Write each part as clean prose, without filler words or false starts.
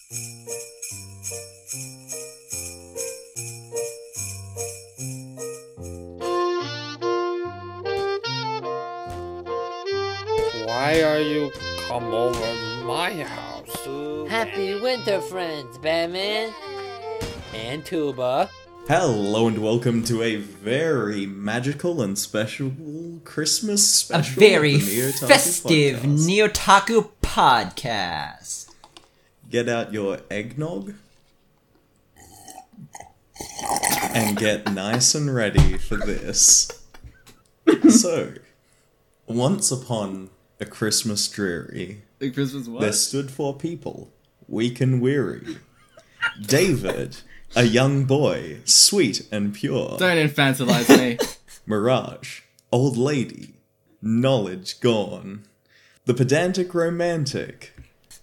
Why are you come over my house? Happy winter, friends, Batman and Tuba. Hello and welcome to a very magical and special Christmas special. A very of the Neotaku festive podcast. Neotaku podcast. Get out your eggnog and get nice and ready for this. So, once upon a Christmas dreary, The Christmas what? there stood four people, weak and weary. David, a young boy, sweet and pure. Don't infantilize me. Mirage, old lady, knowledge gone. The pedantic romantic,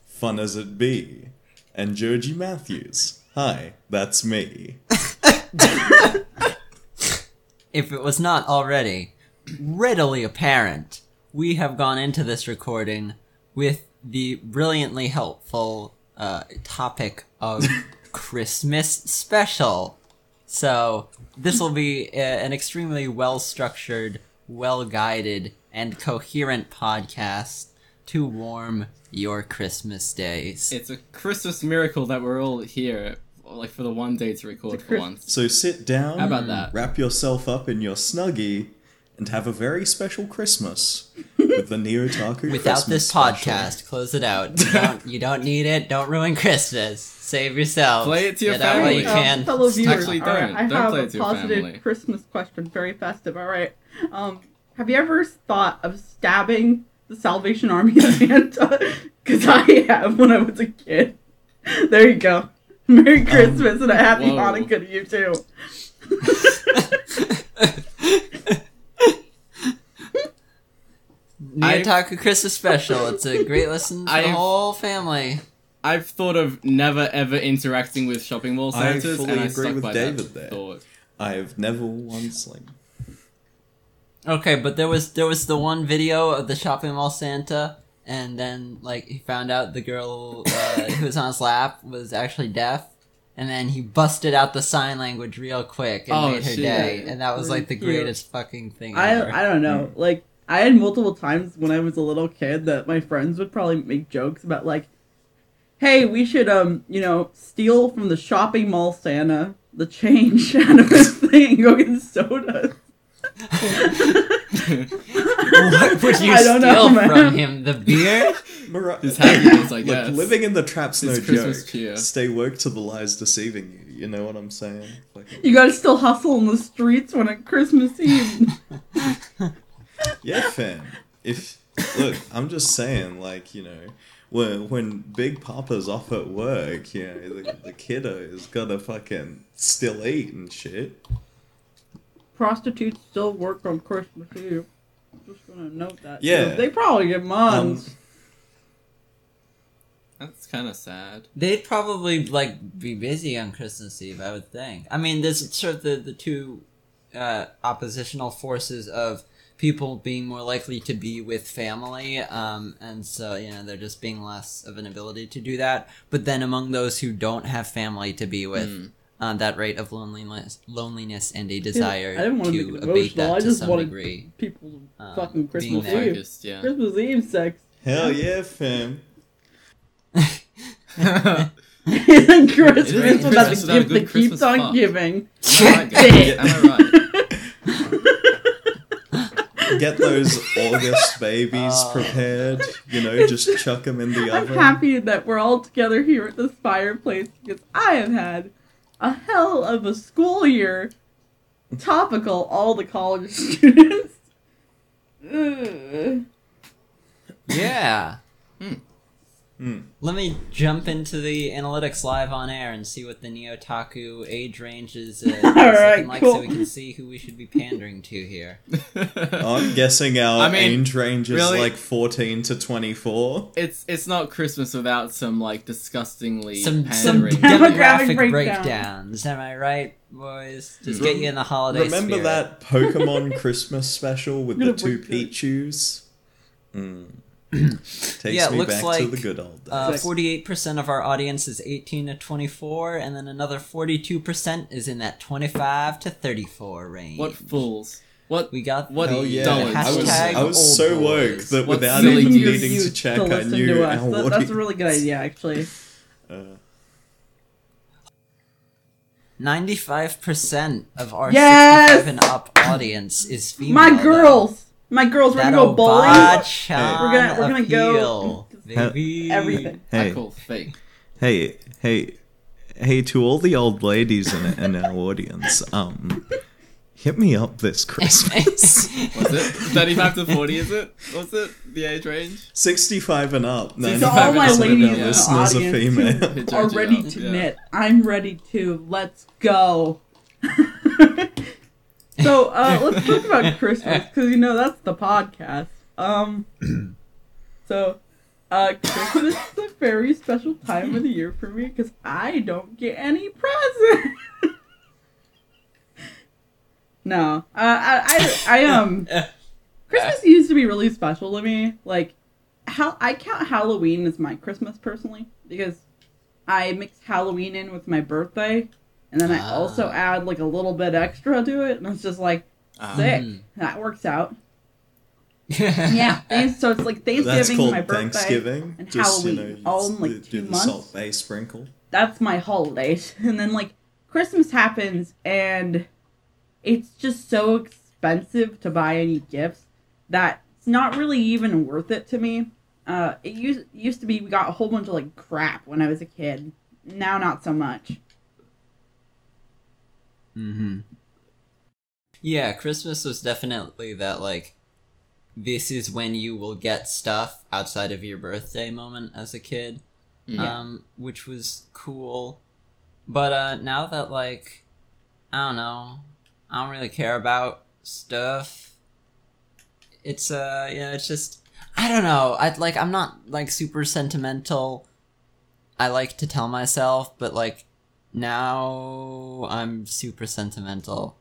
fun as it be. And Georgie Matthews, hi, that's me. If it was not already readily apparent, we have gone into this recording with the brilliantly helpful topic of Christmas special. So this will be an extremely well-structured, well-guided, and coherent podcast to warm your Christmas days. It's a Christmas miracle that we're all here, like, for the one day to record for once. So sit down, How about that? wrap yourself up in your Snuggie, and have a very special Christmas with the Neotaku Without Christmas this special. podcast, close it out. You don't need it. Don't ruin Christmas. Save yourself. Play it to your Get out what family. you can. Fellow viewers, Actually, all right, don't. I Don't have play a it to your positive family. Christmas question, very festive. All right, have you ever thought of stabbing the Salvation Army Santa? Because I have when I was a kid. There you go. Merry Christmas and a happy whoa. Hanukkah to you too. Neotaku Christmas special. It's a great listen for the whole family. I've thought of never ever interacting with shopping mall I Santas, fully and I agree stuck with by David that there. thought. I've never once, Okay, but there was the one video of the shopping mall Santa, and then he found out the girl who was on his lap was actually deaf, and then he busted out the sign language real quick and made her shit. day, and that was the Cute. greatest fucking thing ever. I don't know. Like, I had multiple times when I was a little kid that my friends would probably make jokes about, like, hey, we should, steal from the shopping mall Santa the change out of his thing, go get sodas. What would you I don't know, steal man. from him? The beer? His happiness, I Look, guess. living in the trap's no It's Christmas joke. cheer. Stay woke to the lies deceiving you. You know what I'm saying? You gotta still hustle in the streets when it's Christmas Eve. Yeah, fam. Look, I'm just saying, when Big Papa's off at work, the kiddo is gonna fucking still eat and shit. Prostitutes still work on Christmas Eve. Just gonna note that. Yeah. So they probably get months. That's kind of sad. They'd probably be busy on Christmas Eve, I would think. I mean, there's sort of the two oppositional forces of people being more likely to be with family, and so there just being less of an ability to do that. But then among those who don't have family to be with, that rate of loneliness and a desire I didn't want to to make it abate emotional. that I to just some wanted degree. people to fucking being Christmas there. Eve. Focused, yeah. Christmas Eve sex. Hell yeah, fam. Isn't Christmas Christmas without without the a gift good that keeps Christmas on fuck. giving? Am I right? Get those August babies prepared. Just chuck them in the I'm oven. happy that we're all together here at this fireplace because I have had a hell of a school year. Topical, all the college students. Ugh. Yeah. Let me jump into the analytics live on air and see what the Neotaku age range is Alright, like, cool. so we can see who we should be pandering to here. I'm guessing our mean, age range is really? 14 to 24. It's not Christmas without some disgustingly Some pandering. Demographic demographic breakdown. breakdowns. Am I right, boys? Just get you in the holiday Remember spirit. that Pokemon Christmas special with the Gonna two break that. Pichus? Takes Yeah, it me looks back to like, the good old days. 48% of our audience is 18 to 24, and then another 42% is in that 25 to 34 range. What fools? What We got what Hell yeah. dullards? Hashtag I was old so woke boys. that What without silly even youth needing to check, I listen knew to our us. That's a audience. really good idea, actually. 95% of our Yes! 65 and up audience is female. My girls, we're gonna go bowling. We're gonna go baby. everything. I Hey, call fake. hey, to all the old ladies in our audience, hit me up this Christmas. Was it 35 to 40? Is it? What's it? The age range? 65 and up. So all my 95% of ladies our in the listeners are audience female. who Judge are it ready out, to yeah. knit. I'm ready to. Let's go. So let's talk about Christmas because that's the podcast. So Christmas is a very special time of the year for me because I don't get any presents. No, Christmas used to be really special to me. Like, I count Halloween as my Christmas personally because I mix Halloween in with my birthday, and then I also add like a little bit extra to it, and it's just like sick. That works out. Yeah, so it's like That's Thanksgiving, called my birthday, Thanksgiving. and Just, Halloween, all in like do 2 the months. Salt Bay sprinkle. That's my holidays, and then like Christmas happens, and it's just so expensive to buy any gifts that it's not really even worth it to me. It used to be we got a whole bunch of like crap when I was a kid. Now not so much. Yeah, Christmas was definitely that, like, this is when you will get stuff outside of your birthday moment as a kid, which was cool. But now that, like, I don't know, I don't really care about stuff. It's it's just, I don't know. I'm not like super sentimental. I like to tell myself, but like now I'm super sentimental.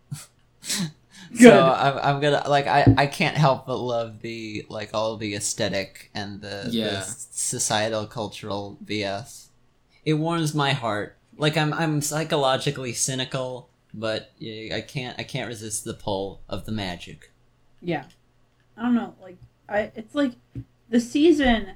Good. So I'm gonna like I can't help but love the like all the aesthetic and the societal cultural BS. It warms my heart. Like I'm psychologically cynical, but I can't resist the pull of the magic. Yeah, I don't know. Like it's like the season.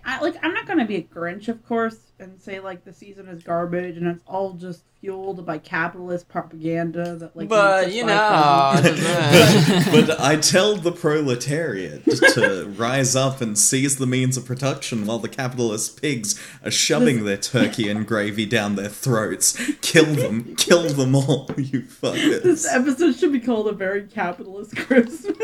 I'm not gonna be a Grinch, of course, and say like the season is garbage and it's all just fueled by capitalist propaganda that like. But makes us you buy know, presents. But I tell the proletariat to rise up and seize the means of production while the capitalist pigs are shoving their turkey and gravy down their throats. Kill them all, you fuckers. This episode should be called A Very Capitalist Christmas.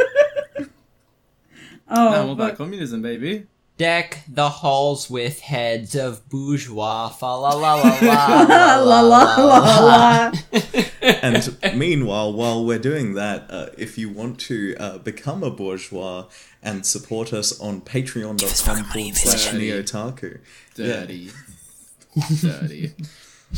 All about communism, baby. deck the halls with heads of bourgeois. Fa la la la la la La la la la. And meanwhile, while we're doing that, if you want to become a bourgeois and support us on patreon.com/Neotaku. Dirty.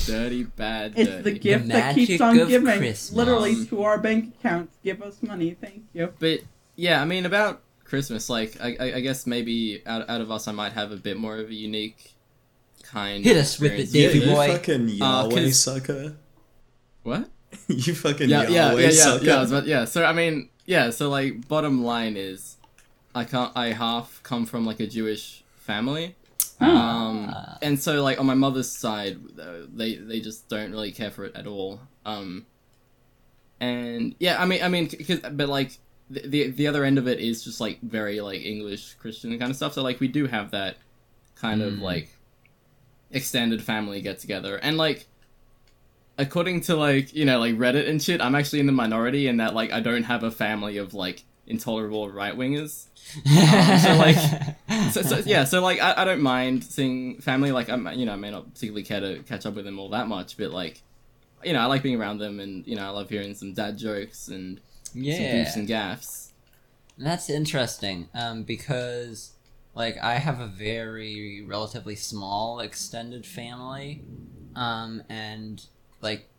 Dirty, bad, It's dirty. the gift The that keeps magic on of giving. Christmas. Literally to our bank accounts. Give us money. Thank you. But, yeah, I mean, about Christmas, like, I guess maybe out of us I might have a bit more of a unique kind Hit of us with experience. the Davy You boy. fucking Yahweh 'cause- sucker. What? You fucking Yeah, Yahweh sucker. I was about, yeah. So I mean, yeah. So like, bottom line is, I half come from like a Jewish family, and so like on my mother's side, they just don't really care for it at all. And yeah, I mean, but like the other end of it is just like very like English Christian kind of stuff. So like we do have that kind of like extended family get together, and like. According to, like, you know, like, Reddit and shit, I'm actually in the minority in that, like, I don't have a family of, like, intolerable right-wingers. So, like, I don't mind seeing family, like, I may not particularly care to catch up with them all that much, but, like, you know, I like being around them, and, you know, I love hearing some dad jokes and some goofs and gaffs. That's interesting, because, like, I have a very relatively small extended family, and, like,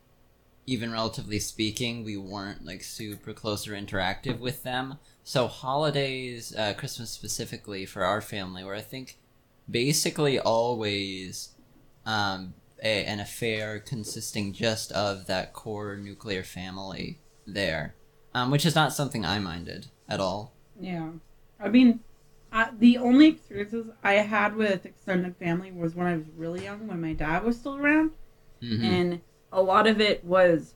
even relatively speaking, we weren't, like, super close or interactive with them, So holidays, Christmas specifically for our family, were I think basically always an affair consisting just of that core nuclear family there, which is not something I minded at all. Yeah. I mean, the only experiences I had with extended family was when I was really young, when my dad was still around. Mm-hmm. And a lot of it was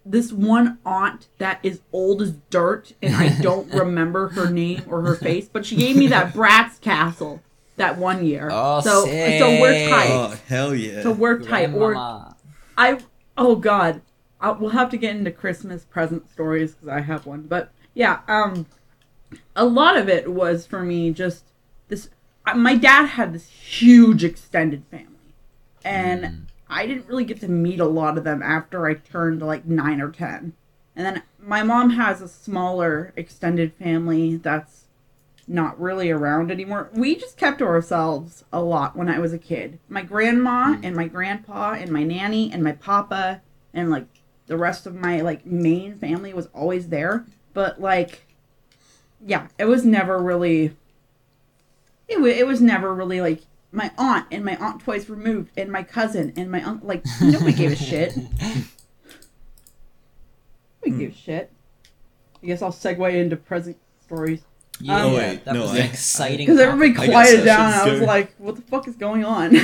this one aunt that is old as dirt, and I don't remember her name or her face, but she gave me that Bratz castle that one year. Oh, so sick. so we're tight. Oh, hell yeah. So we're tight. Grandmama. Oh god, we'll have to get into Christmas present stories because I have one. But yeah, a lot of it was for me just this. My dad had this huge extended family, and I didn't really get to meet a lot of them after I turned like 9 or 10. And then my mom has a smaller extended family that's not really around anymore. We just kept to ourselves a lot when I was a kid. My grandma and my grandpa and my nanny and my papa and like the rest of my like main family was always there. But like, yeah, it was never really. It was never really like my aunt and my aunt twice removed and my cousin and my uncle. Like nobody gave a shit. Nobody gave a shit. I guess I'll segue into present stories. Yeah, Oh, wait, that no, was I- an exciting. Because everybody topic. quieted I down, should and I was go- like, "What the fuck is going on?"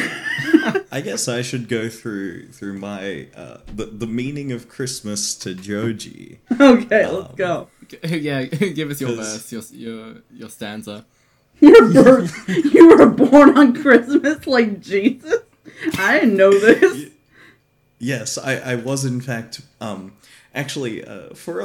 I guess I should go through my the meaning of Christmas to Joji. Okay, let's go. Yeah, give us your 'Cause- verse, your stanza. You were born on Christmas like Jesus. I didn't know this. Yes, I was in fact actually for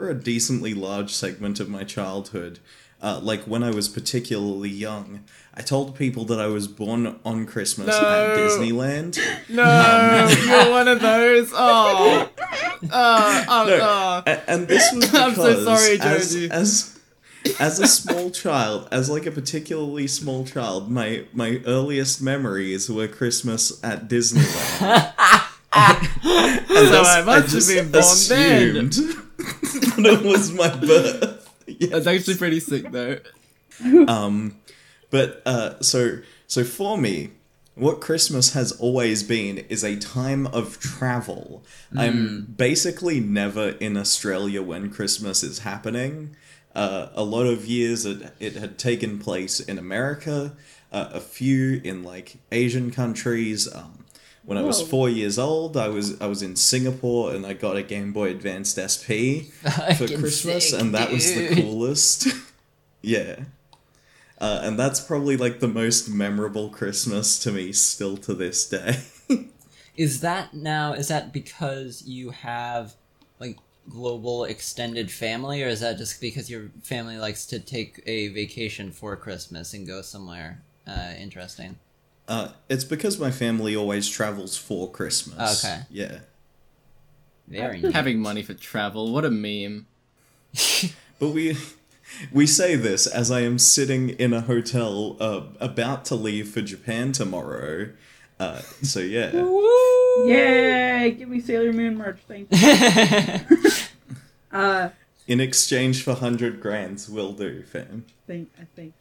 a decently large segment of my childhood, like when I was particularly young, I told people that I was born on Christmas No. at Disneyland. No, you're one of those. Oh, No, and this was because I'm so sorry, Joji. as a small child, as like a particularly small child, my earliest memories were Christmas at Disneyland. And So I must have been born then. assumed that it was my birth. That's actually pretty sick, though. But so for me, what Christmas has always been is a time of travel. I'm basically never in Australia when Christmas is happening. A lot of years it had taken place in America, a few in like Asian countries. When I was Whoa. 4 years old, I was in Singapore and I got a Game Boy Advanced SP for Fucking Christmas, sick, and that was the dude. coolest. Yeah. And that's probably like the most memorable Christmas to me still to this day. Is that because you have like global extended family, or is that just because your family likes to take a vacation for Christmas and go somewhere interesting? It's because my family always travels for Christmas. Okay. Yeah. Very neat. Having money for travel, what a meme. But we say this as I am sitting in a hotel about to leave for Japan tomorrow. So yeah. Yay! Give me Sailor Moon merch, thank you. In exchange for 100 grands, will do, fam. I think.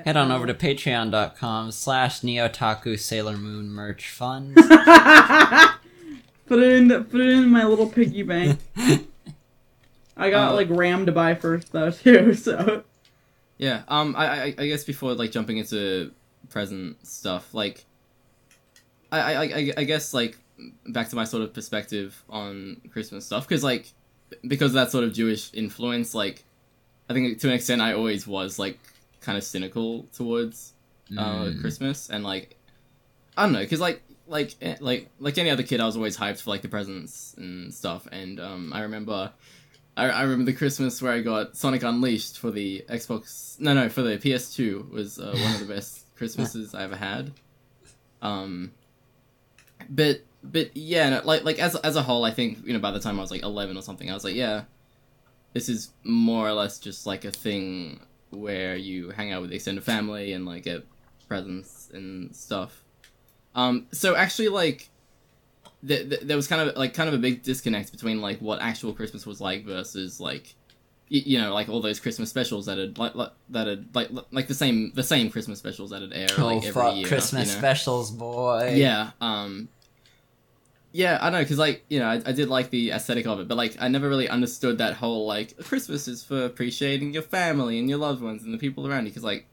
Head on over to patreon.com/Neotaku Sailor Moon merch fund. Put it in my little piggy bank. I got like RAM to buy first though too, so. Yeah, I guess before like jumping into present stuff, like I guess like back to my sort of perspective on Christmas stuff, because of that sort of Jewish influence, like I think to an extent I always was like kind of cynical towards Christmas, and like I don't know, because like any other kid, I was always hyped for like the presents and stuff, and I remember the Christmas where I got Sonic Unleashed for the Xbox. No, for the PS2 was one of the best Christmases I ever had. But yeah, no, like as a whole, I think by the time I was like 11 or something, I was like, yeah, this is more or less just like a thing where you hang out with the extended family and like get presents and stuff. So actually, like, there was kind of a big disconnect between like what actual Christmas was like versus like you know, like all those Christmas specials that had like the same Christmas specials that would air like every year. Christmas you know? specials, boy. Yeah. Yeah, I know, because, like, you know, I did like the aesthetic of it, but, like, I never really understood that whole, like, Christmas is for appreciating your family and your loved ones and the people around you, because, like,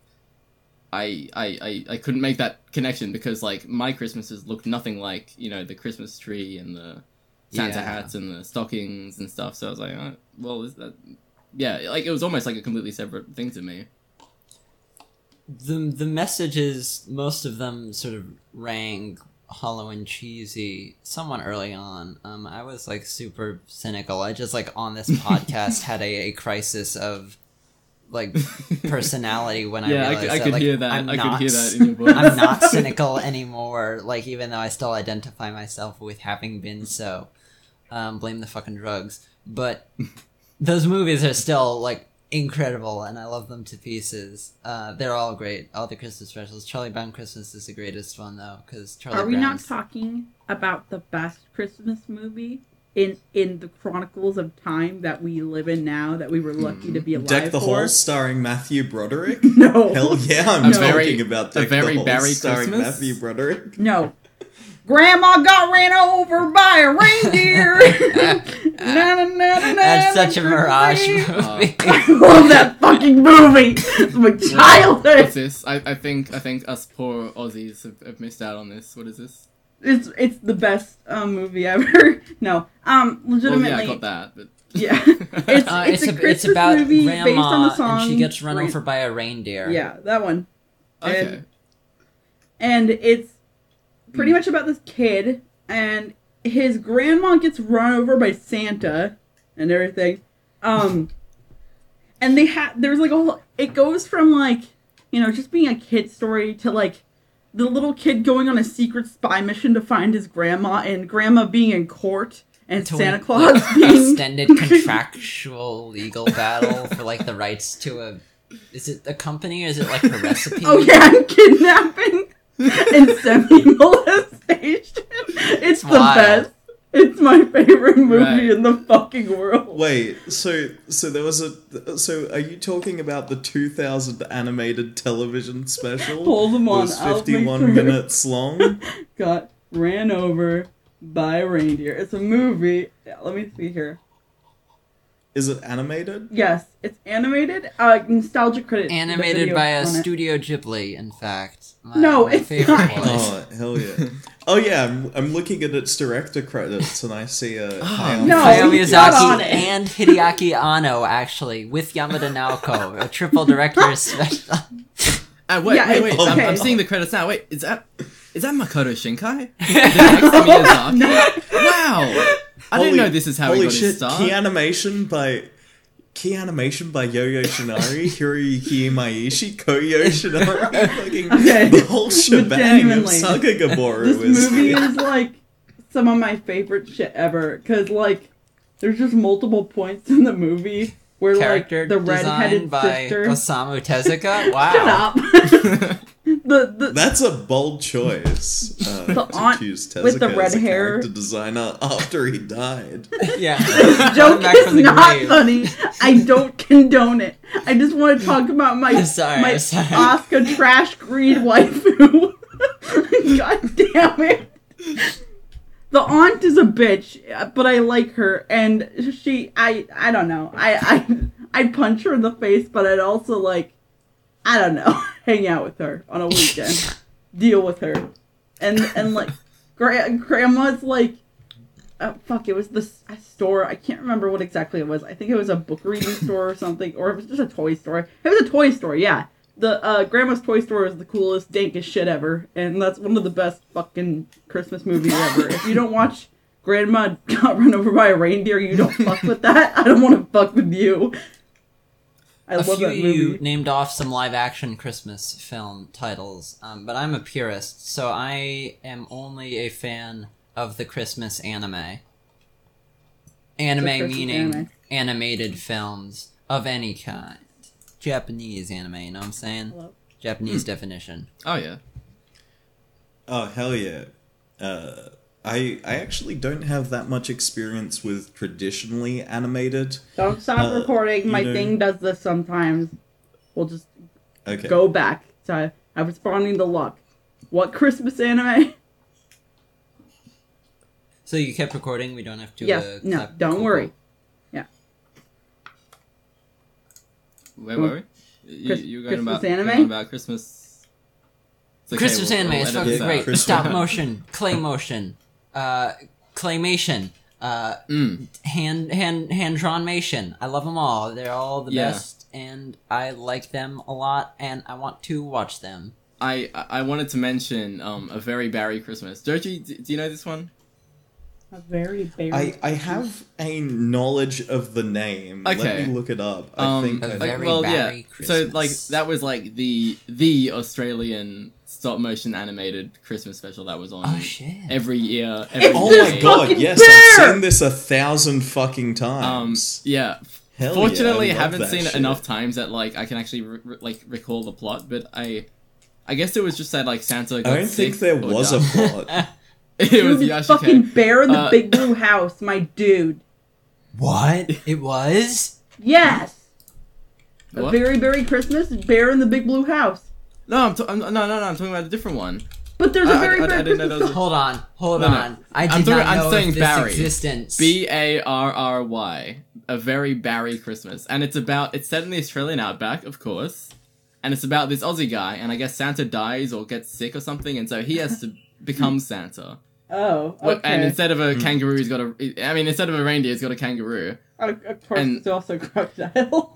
I couldn't make that connection, because, like, my Christmases looked nothing like, you know, the Christmas tree and the Santa hats and the stockings and stuff, so I was like, oh, well, is that... Yeah, like, it was almost like a completely separate thing to me. The messages, most of them sort of rang hollow and cheesy somewhat early on. I was like super cynical. I just like on this podcast had a crisis of like personality when I realized I could like, hear that. I could hear that in your voice. I'm not cynical anymore. Like even though I still identify myself with having been so. Blame the fucking drugs. But those movies are still like incredible, and I love them to pieces. They're all great. All the Christmas specials. Charlie Brown Christmas is the greatest one, though, because Charlie Are we Brown's... not talking about the best Christmas movie in the chronicles of time that we live in now, that we were lucky to be alive Deck the for? Hall starring Matthew Broderick? No. Hell yeah, I'm A very- talking about a Deck very the Hall Barry starring Christmas? Matthew Broderick. No. Grandma got ran over by a reindeer. That's such a Mirage movie. I love that fucking movie. It's my What's childhood. this? I think us poor Aussies have missed out on this. What is this? It's the best movie ever. No, legitimately. Well, yeah, I got that, but Yeah, it's a Christmas it's about movie grandma based on the song. and she gets run over by a reindeer. Yeah, that one. okay. And it's pretty much about this kid, and his grandma gets run over by Santa and everything. And there's like a whole, it goes from like, you know, just being a kid story to like the little kid going on a secret spy mission to find his grandma, and grandma being in court, and To Santa an Claus being extended contractual legal battle for like the rights to a... Is it a company or is it like a recipe? Oh yeah, and kidnapping and semi-molestation. It's the Wild. best. It's my favorite movie Right. in the fucking world. Wait, so there was a... So are you talking about the 2000 animated television special? Hold them It on. was I'll make 51 sure. minutes long? Got ran over by a reindeer. It's a movie. Yeah, let me see here. Is it animated? Yes, it's animated. Nostalgia credit. Animated the by a video on it. Studio Ghibli, in fact. No, my it's favorite not. one. Oh, hell yeah. Oh yeah, I'm looking at its director credits and I see a... Hayao No, Hayao he's not on Miyazaki it. and Hideaki Anno, actually, with Yamada Naoko, a triple director's special. Wait, Yeah, wait. okay. I'm seeing the credits now. Wait, is that Makoto Shinkai? The next to Miyazaki? Wow! I didn't know this is how he holy got shit, his start. Key animation by Yo-Yo Shinari, Hiroyuki Imaishi, Koyo Shinari, fucking Okay, the whole shebang of legitimately, Saga Gaboru This was... movie is like some of my favorite shit ever. Cause like, there's just multiple points in the movie where Character like the redheaded design by sister. Osamu Tezuka? Wow. Shut up. the That's a bold choice The to aunt choose Tezuka with the red as a hair. character designer after he died. Yeah. joke Back is from the not grave. funny. I don't condone it. I just want to talk about my Sorry, my sorry. Oscar trash greed waifu. God damn it. The aunt is a bitch, but I like her, and I don't know. I'd punch her in the face, but I'd also like, I don't know, hang out with her on a weekend, deal with her, and like, grandma's like, fuck, it was a store. I can't remember what exactly it was. I think it was a book reading store or something, or it was just a toy store. It was a toy store, yeah. The grandma's toy store is the coolest, dankest shit ever, and that's one of the best fucking Christmas movies ever. If you don't watch Grandma Got Run Over by a Reindeer, you don't fuck with that. I don't want to fuck with you. I A love few that of you movie. named off some live-action Christmas film titles, but I'm a purist, so I am only a fan of the Christmas anime. Anime Christmas meaning anime. animated films of any kind. Japanese anime, you know what I'm saying? Hello? Japanese definition. Oh yeah. Oh, hell yeah. I actually don't have that much experience with traditionally animated. Don't stop recording. My thing does this sometimes. We'll just go back. So I'm responding to luck. What Christmas anime? So you kept recording. We don't have to. Yes. No. Don't worry. Yeah. Where were we? You're going Christmas about anime? going about Christmas. It's okay, Christmas anime is edit fucking this out. great. Christmas- Stop motion, clay motion, claymation, hand drawn mation. I love them all. They're all the Yeah. best, and I like them a lot, and I want to watch them. I wanted to mention a very Barry Christmas. Doji, do you know this one? A very berry. I have a knowledge of the name. Let Okay. me look it up. I think A I very well, Barry yeah. So Christmas. like that was like the Australian stop motion animated Christmas special that was on Oh shit! every year. Every Oh this my day. god, fucking yes, bear! I've seen this 1,000 fucking times. Yeah. Hell Fortunately, yeah, I love haven't that seen it shit. enough times that like I can actually recall the plot. But I guess it was just that like Santa got I don't sick think there or was a died. plot. It was Dude, Yashike. fucking bear in the Uh, big blue house, my dude. What? It was? Yes. A What? very berry Christmas. Bear in the big blue house. No, I'm talking about a different one. But there's a very I berry didn't know Christmas. there was a- Hold on. No. I I'm did talking- not I'm know saying of this Barry. existence. Barry, a very Barry Christmas, and it's set in the Australian outback, of course, and it's about this Aussie guy, and I guess Santa dies or gets sick or something, and so he has to become Santa. Oh, okay. And instead of a kangaroo, he's got instead of a reindeer, he's got a kangaroo. Of course, and- it's also crocodile.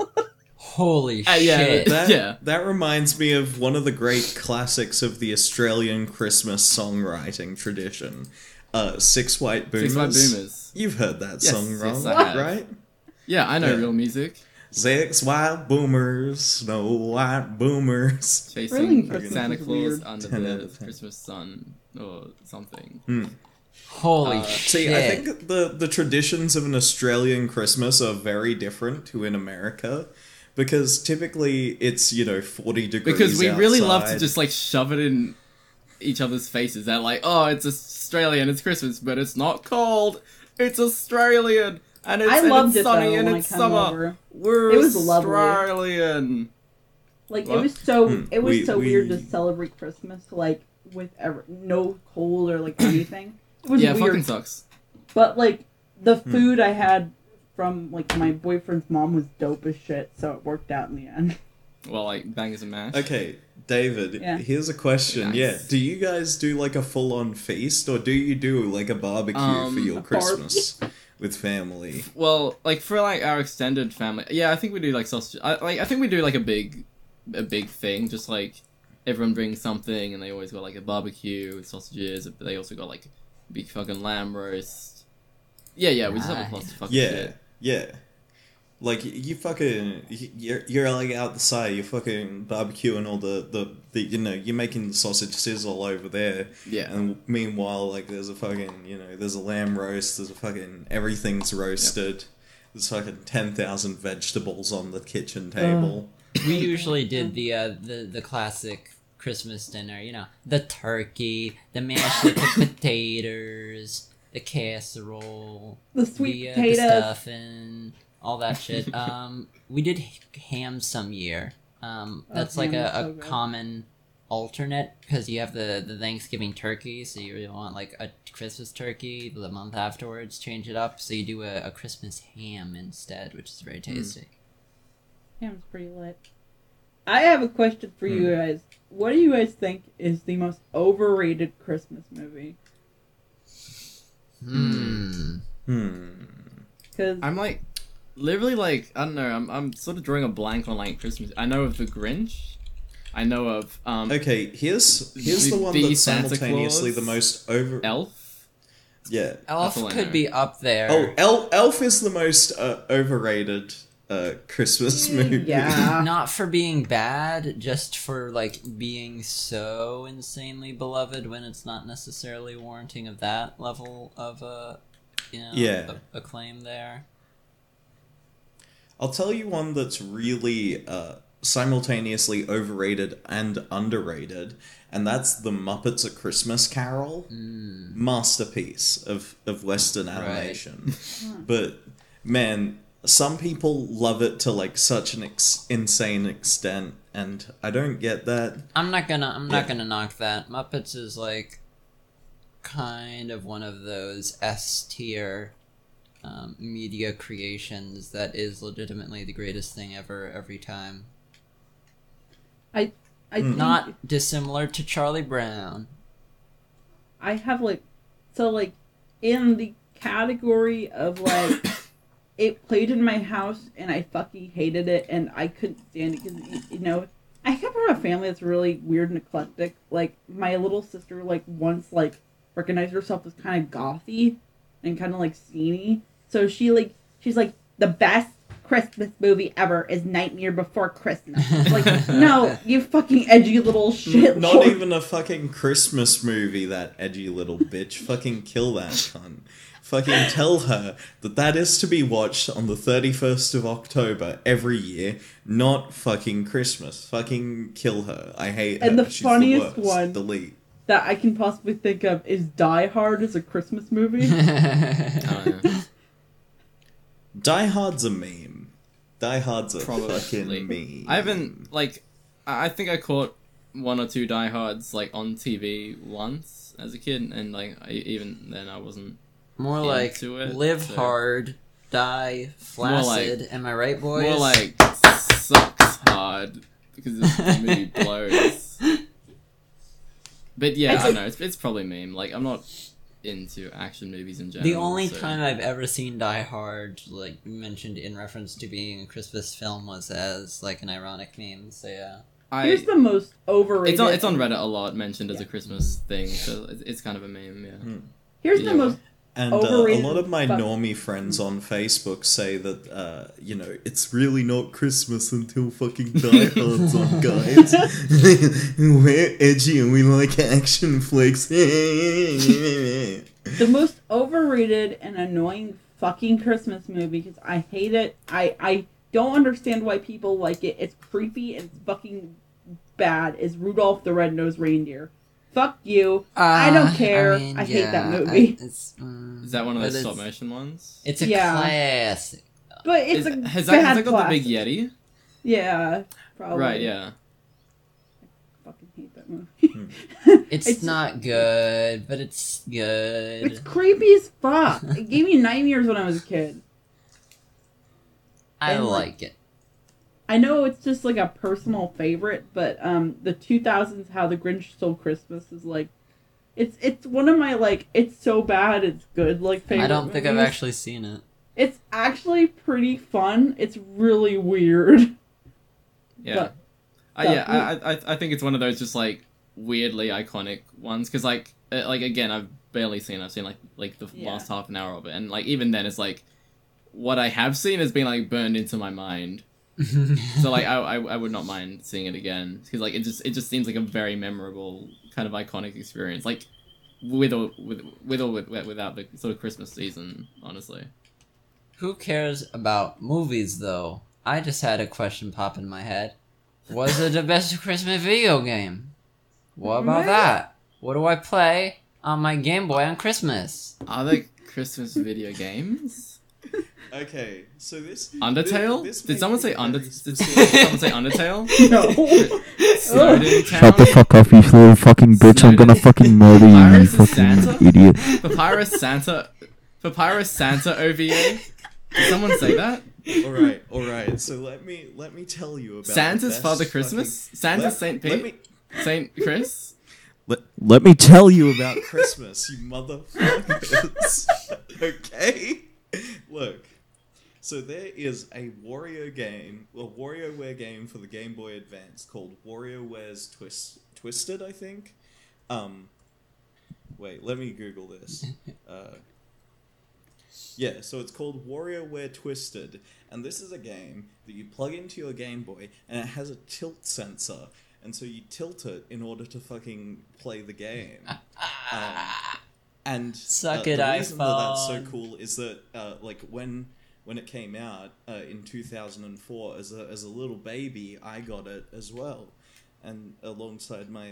Holy yeah, shit! that- Yeah. That reminds me of one of the great classics of the Australian Christmas songwriting tradition. Six White Boomers. Six White Boomers. You've heard that Yes, song, yes, wrong, I have. right? Yeah, I know Yeah. real music. Six white boomers, snow white boomers. Really, Chasing Christmas Santa is Claus weird. under 10 out the of 10. Christmas sun or something. Holy See, shit! I think the traditions of an Australian Christmas are very different to in America. Because typically it's, 40 degrees Because we really love to outside. just like shove it in each other's faces. They're like, oh, it's Australian, it's Christmas, but it's not cold. It's Australian, and it's, I and loved it's it, sunny, though, and when it's I come summer. over. We're It was lovely. Australian. Like What? it was so weird to we- celebrate Christmas like with no cold or like anything. It was Yeah, weird. fucking sucks. But like the food I had from like my boyfriend's mom was dope as shit, so it worked out in the end. Well, like bangers and mash. Okay, David, Yeah. here's a question. Nice. Yeah, do you guys do like a full-on feast, or do you do like a barbecue for your a Christmas with family? Well, like for like our extended family, yeah, I think we do like sausage. I think we do like a big thing. Just like everyone brings something, and they always got like a barbecue with sausages. But they also got like big fucking lamb roast. Yeah, we just have a Nice. plus of fucking Yeah, shit. yeah. Like you fucking, you're like out the side, you're fucking barbecuing all the you're making the sausage sizzle over there. Yeah. And meanwhile, like there's a fucking, there's a lamb roast, there's a fucking everything's roasted. There's fucking 10,000 vegetables on the kitchen table. We usually did the classic Christmas dinner. The turkey, the mashed potatoes, the casserole, The sweet the potatoes. stuffing, all that shit. We did ham some year. That's like ham is a so good. common alternate because you have the Thanksgiving turkey, so you really want like a Christmas turkey the month afterwards. Change it up, so you do a Christmas ham instead, which is very tasty. Ham's pretty lit. I have a question for you guys. What do you guys think is the most overrated Christmas movie? Because I'm like, literally like, I don't know. I'm sort of drawing a blank on like Christmas. I know of the Grinch. I know of Okay, here's the one the that's Santa simultaneously Claus, the most over. Elf. Yeah. Elf That's all I could know. be up there. Oh, Elf is the most overrated Christmas movie. yeah. Not for being bad, just for like being so insanely beloved when it's not necessarily warranting of that level of Yeah. acclaim there. I'll tell you one that's really simultaneously overrated and underrated, and that's the Muppets: A Christmas Carol. Masterpiece of Western animation. But man, some people love it to like such an insane extent, and I don't get that. I'm not gonna knock that. Muppets is like kind of one of those S tier media creations that is legitimately the greatest thing ever every time. I think Not dissimilar to Charlie Brown. I have like in the category of like it played in my house and I fucking hated it and I couldn't stand it because I come from a family that's really weird and eclectic. Like my little sister once recognized herself as kind of gothy and kind of like sceney. So she's like the best Christmas movie ever is Nightmare Before Christmas. It's like, no, you fucking edgy little shit. Not lord. even a fucking Christmas movie, that edgy little bitch. Fucking kill that cunt. Fucking tell her that is to be watched on the 31st of October every year, not fucking Christmas. Fucking kill her. I hate her. And the She's funniest the worst. one- Delete. That I can possibly think of is Die Hard as a Christmas movie. Oh, yeah. Die Hard's a meme. Die Hard's a Probably. fucking meme. I haven't, I think I caught one or two Die Hards, on TV once as a kid, and, even then I wasn't More like into it, live so- hard, die flaccid. Am I right, boys? More like sucks hard, because the movie blows. But yeah, I don't know, it's probably meme. I'm not into action movies in general. The only so- time I've ever seen Die Hard, mentioned in reference to being a Christmas film, was as, an ironic meme, so yeah. Here's the most overrated. It's on Reddit a lot, mentioned as a Christmas thing, so it's kind of a meme, yeah. Here's Yeah. the most. And a Overrated lot of my fuck. normie friends on Facebook say that, it's really not Christmas until fucking Die Hard's on, guys. We're edgy and we like action flicks. The most overrated and annoying fucking Christmas movie because I hate it. I don't understand why people like it. It's creepy and it's fucking bad. Is Rudolph the Red-Nosed Reindeer? Fuck you. I don't care. I hate that movie. Is that one of those stop motion ones? It's a Yeah. classic. But it's a Has bad that got classic. the big Yeti? Yeah, probably. Right, yeah. I fucking hate that movie. It's not good, but it's good. It's creepy as fuck. It gave me nightmares when I was a kid. I and, like it. I know it's just a personal favorite, but the 2000s How the Grinch Stole Christmas is it's one of my it's so bad it's good favorite I don't think I've movies. actually seen it. It's actually pretty fun. It's really weird. Yeah. But- I think it's one of those just weirdly iconic ones because again I've barely seen. I've seen the Yeah. last half an hour of it, and even then it's what I have seen has been burned into my mind. So I would not mind seeing it again because it just seems like a very memorable kind of iconic experience with or without the sort of Christmas season, honestly. Who cares about movies, though? I just had a question pop in my head. Was it the best Christmas video game? What about Right. that? What do I play on my Game Boy on Christmas? Are there Christmas video games? Okay, so this... Undertale? this Did may someone be say very Did specific. someone say Undertale? No. Snowden Town? Shut the fuck up, you little fucking bitch. I'm gonna fucking murder you, you Virus is fucking Santa? idiot. Papyrus Santa OVA? Did someone say that? Alright, so let me tell you about Santa's the best Father Christmas? fucking- Santa's Saint let Pete? me- Saint Chris? Let me tell you about Christmas, you motherfuckers. Okay? Look. So there is a WarioWare game for the Game Boy Advance called Warioware's Twisted, I think. Wait, let me Google this. Yeah, so it's called WarioWare Twisted, and this is a game that you plug into your Game Boy, and it has a tilt sensor, and so you tilt it in order to fucking play the game. And Suck the it, reason that that's so iPhone. cool is that when when it came out in 2004, as a little baby, I got it as well, and alongside my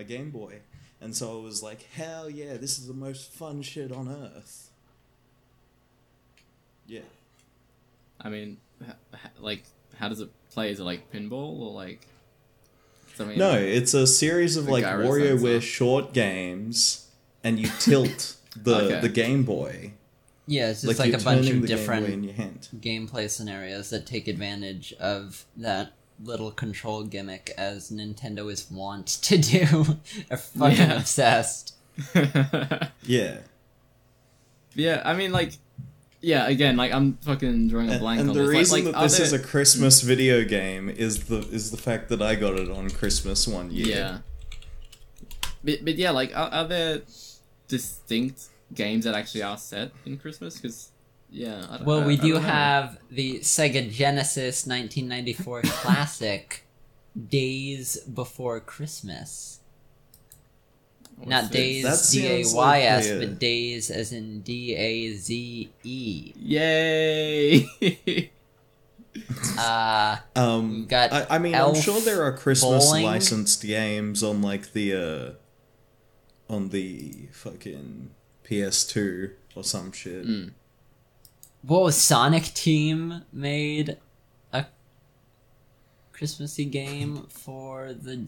Game Boy, and so I was like, hell yeah, this is the most fun shit on earth. Yeah. I mean, like, how does it play? Is it like pinball or like something? No, it's a series of The like gyro WarioWare sensor. short games, and you tilt Okay. the Game Boy. Yeah, it's just Like like you're a bunch turning of the Game Boy in different your hand. gameplay scenarios that take advantage of that little control gimmick, as Nintendo is wont to do. Are fucking Yeah. obsessed. Yeah. Yeah, I mean, like, yeah. Again, like, I'm fucking drawing a blank And on the this. reason like, that this is a Christmas video game is the fact that I got it on Christmas one year. yeah. But yeah, like, are there distinct games that actually are set in Christmas? Because yeah, I don't, Well, we I do don't know. have the Sega Genesis 1994 classic, Days Before Christmas. Not What's Days That sounds D-A-Y-S, like a- but Days as in D-A-Z-E. Yay! We've got I mean, I'm Elf sure there are Christmas Bowling. licensed games on like the fucking PS2 or some shit. Mm. What was Sonic Team made a Christmassy game for the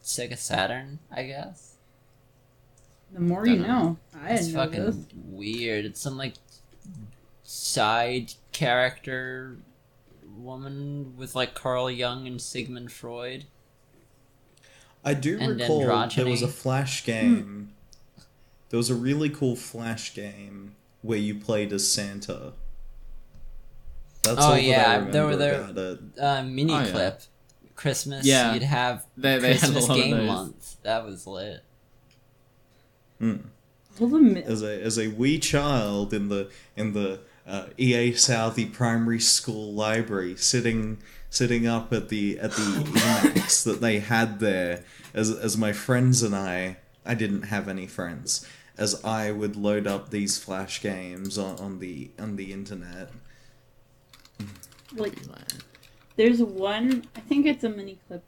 Sega Saturn, I guess? The more you Dunno. know. I It's didn't know fucking this. weird. It's some like side character woman with like Carl Jung and Sigmund Freud. I do And recall there androgyny. was a Flash game. There was a really cool Flash game where you played as Santa. That's Oh, all yeah, that I there were remember about it. Mini Oh, yeah. clip. Christmas, Yeah. you'd have They had a Christmas lot of game those. month. That was lit. Was a mi- As a wee child in the EA Southie primary school library, sitting up at the Emacs that they had there, as my friends and I didn't have any friends, as I would load up these Flash games on the internet. like there's one, I think it's a mini clip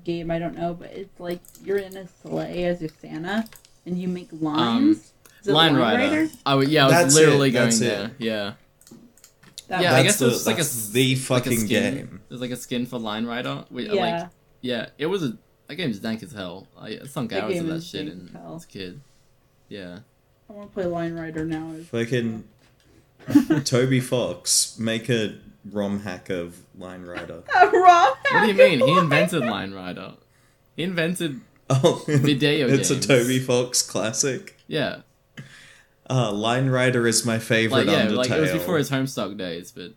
game, I don't know, but it's like you're in a sleigh as your Santa and you make lines. Is it Line Rider. I was That's literally it, going that's there. it. Yeah. That Yeah, was- I guess it was like that's the fucking skin. game. There's like a skin for Line Rider. yeah. Like, yeah, it was that game's dank as hell. I sunk That hours game of that is shit dank as in hell. as a kid. Yeah. I want to play Line Rider now. Fucking Toby Fox, make a ROM hack of Line Rider. What do you mean? He invented Line Rider. He invented Oh, Video it's games. a Toby Fox classic. yeah. Line Rider is my favorite Like yeah, Undertale. like it was before his Homestuck days, but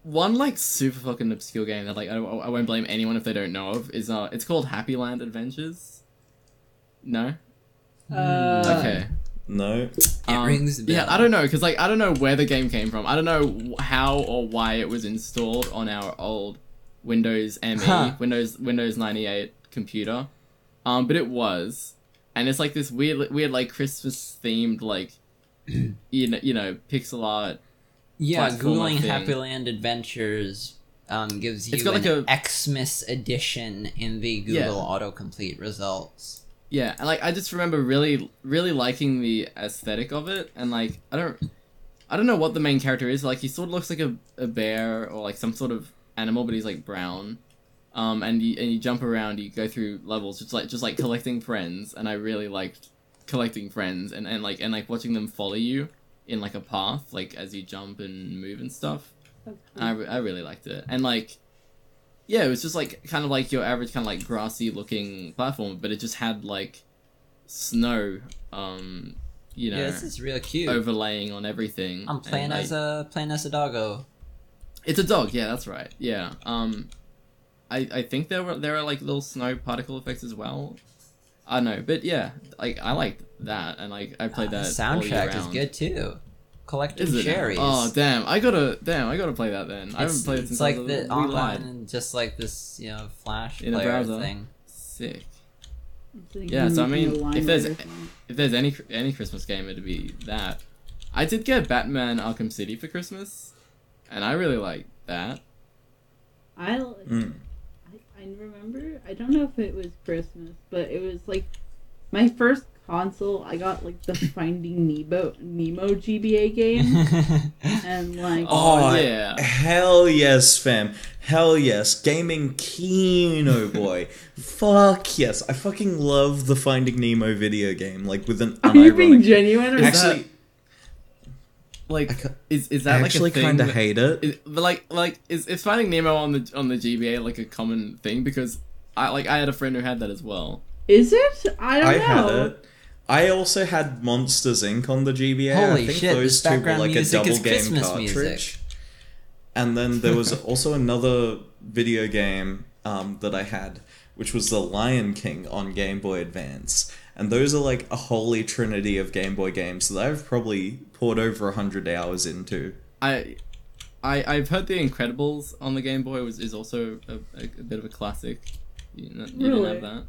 one like super fucking obscure game that like I won't blame anyone if they don't know of is it's called Happy Land Adventures. No. Okay. No, It rings a bell. Yeah, I don't know, because like I don't know where the game came from. I don't know how or why it was installed on our old Windows ME, Huh. Windows 98 computer. But it was, and it's like this weird like Christmas themed like, you know pixel art. Yeah, platformer googling thing. Happy Land Adventures gives you It's got like an a- Xmas edition in the Yeah. Google autocomplete results. Yeah, and like I just remember really liking the aesthetic of it, and like I don't know what the main character is. Like he sort of looks like a bear or like some sort of animal, but he's like brown. And you jump around, you go through levels, just like collecting friends, and I really liked collecting friends and like watching them follow you in like a path, like as you jump and move and stuff. I really liked it, and like. Yeah, it was just like kind of like your average kind of like grassy looking platform, but it just had like snow, you know, Yeah, this is real cute. overlaying on everything. I'm playing And, as a doggo. It's a dog. Yeah, that's right. Yeah. I think there are like little snow particle effects as well. I don't know, but yeah, like I liked that, and like I played The that. all year soundtrack is round. good too. Collective Is it? cherries. Oh damn! I gotta play that then. I haven't played it It's since like I was the a wee online lad. and just like this, Flash In a player browser. thing. Sick. Yeah, so I mean, if there's any Christmas game, it'd be that. I did get Batman Arkham City for Christmas, and I really like that. I remember. I don't know if it was Christmas, but it was like my first console. I got like the Finding Nemo GBA game, and like Oh, yeah. Hell yes, fam. Hell yes. Gaming Kino boy. Fuck yes. I fucking love the Finding Nemo video game. Like with an are you being unironic. genuine? Or Is Actually, that- Like, is I that like actually a thing? kind of that- hate it. But like is Finding Nemo on the GBA like a common thing? Because I had a friend who had that as well. Is it? I don't I know. had it. I also had Monsters Inc. on the GBA. Holy I think shit, those this two were background like a music double is game Christmas cartridge. music. And then there was also another video game that I had, which was The Lion King on Game Boy Advance. And those are like a holy trinity of Game Boy games that I've probably poured over 100 hours into. I've heard The Incredibles on the Game Boy is also a bit of a classic. You didn't Really? have that.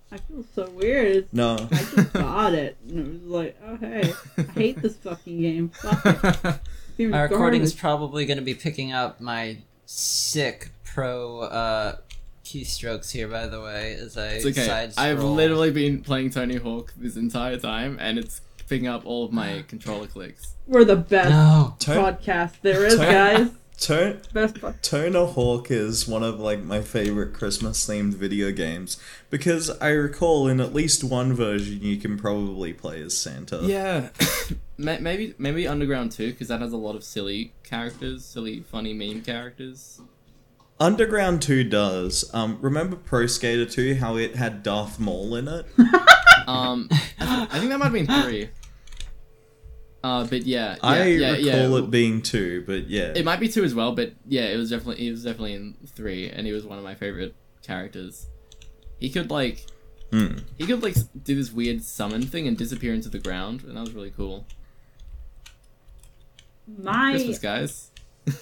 I feel so weird. No. I just got it, and it was like, oh hey, I hate this fucking game. Fuck it. Seems My recording's garbage. probably going to be picking up my sick pro keystrokes here, by the way, as I It's okay. side I've scroll. literally been playing Tony Hawk this entire time, and it's picking up all of my controller clicks. We're the best No. podcast there is, Turn- guys. Turn Best podcast. Tona Hawk is one of like my favorite Christmas themed video games because I recall in at least one version you can probably play as Santa. Yeah, maybe Underground 2, because that has a lot of silly characters, silly funny meme characters. Underground 2 does. Remember Pro Skater 2, how it had Darth Maul in it? I think that might have been 3. But yeah, I yeah. recall it being 2, but yeah. It might be 2 as well, but yeah, he was definitely in 3, and he was one of my favorite characters. He could like do this weird summon thing and disappear into the ground, and that was really cool. Christmas, guys.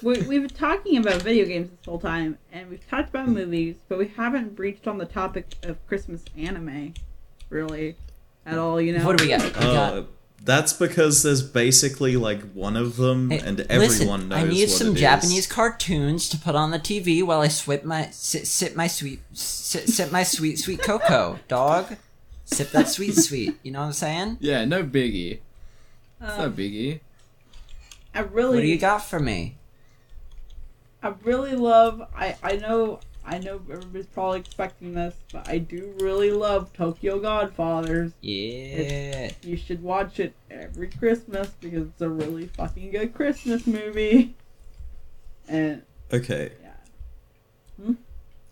We've been talking about video games this whole time, and we've talked about movies, but we haven't breached on the topic of Christmas anime, really, at all. You know. What do we got? We got That's because there's basically like one of them, Hey, and listen, everyone knows I need what some it Japanese is. cartoons to put on the TV while I sip my sweet cocoa, dog. Sip that sweet. You know what I'm saying? Yeah, no biggie. It's no biggie. I really. What do you got for me? I really love. I know everybody's probably expecting this, but I do really love Tokyo Godfathers. Yeah. You should watch it every Christmas because it's a really fucking good Christmas movie. And Okay. yeah.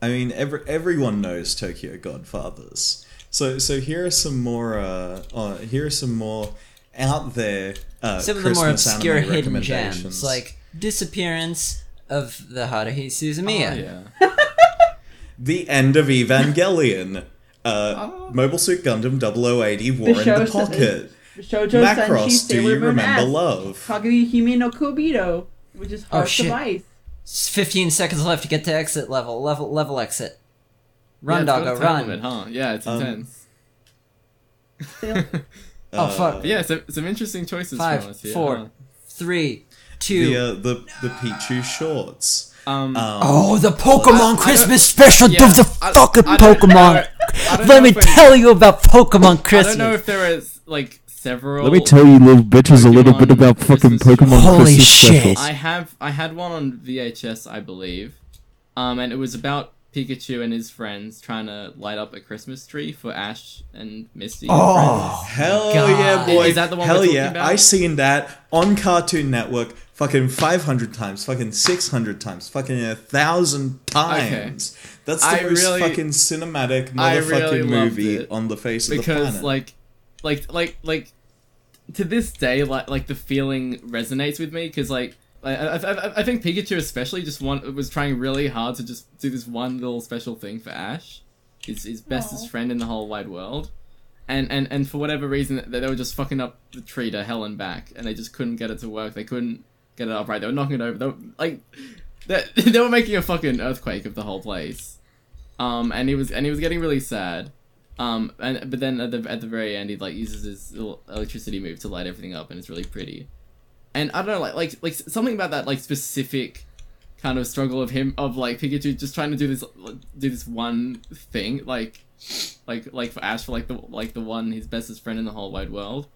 I mean, everyone knows Tokyo Godfathers. So here are some more out there Some of the more Christmas obscure anime hidden recommendations. gems, like disappearance of the Haruhi Suzumiya. Oh, yeah. The end of Evangelion. Mobile Suit Gundam 0080 War in the show- Pocket. Shoujo Senshi Macross, do Sailor you Moon remember S. love? Kaguya Hime no Kobito, which is Oh, Hearts shit. of Ice. 15 seconds left to get to exit level exit. Run, Yeah, it's got doggo, a time run. limit, huh? Yeah, it's intense. Oh, fuck. But yeah, some interesting choices from 5, us here. 4, 3, 2. The Pichu shorts. Oh, the Pokemon I don't- Christmas special yeah, of the I fucking don't know- Pokemon. I don't Let know me if it- tell you about Pokemon I Christmas. don't know if there is like several. Let me tell you little bitches a little bit Pokemon about fucking Christmas Pokemon Holy Christmas shit. specials. I had one on VHS, I believe, and it was about Pikachu and his friends trying to light up a Christmas tree for Ash and Misty. and Oh, Hell God. yeah, boy. Is that the one Hell we're talking yeah. about? I seen that on Cartoon Network fucking 500 times, fucking 600 times, fucking 1,000 times. That's the I most really- fucking cinematic I really motherfucking loved movie it on the face of the because planet. like to this day, like the feeling resonates with me because I think Pikachu especially was trying really hard to just do this one little special thing for Ash, his bestest friend in the whole wide world, and for whatever reason they were just fucking up the tree to hell and back, and they just couldn't get it to work. They couldn't get it upright. They were knocking it over. They were making a fucking earthquake of the whole place. And he was getting really sad. But then at the very end he like uses his little electricity move to light everything up, and it's really pretty. And I don't know, like something about that like specific kind of struggle of him of like Pikachu just trying to do this one thing, like for Ash, for like the one his bestest friend in the whole wide world,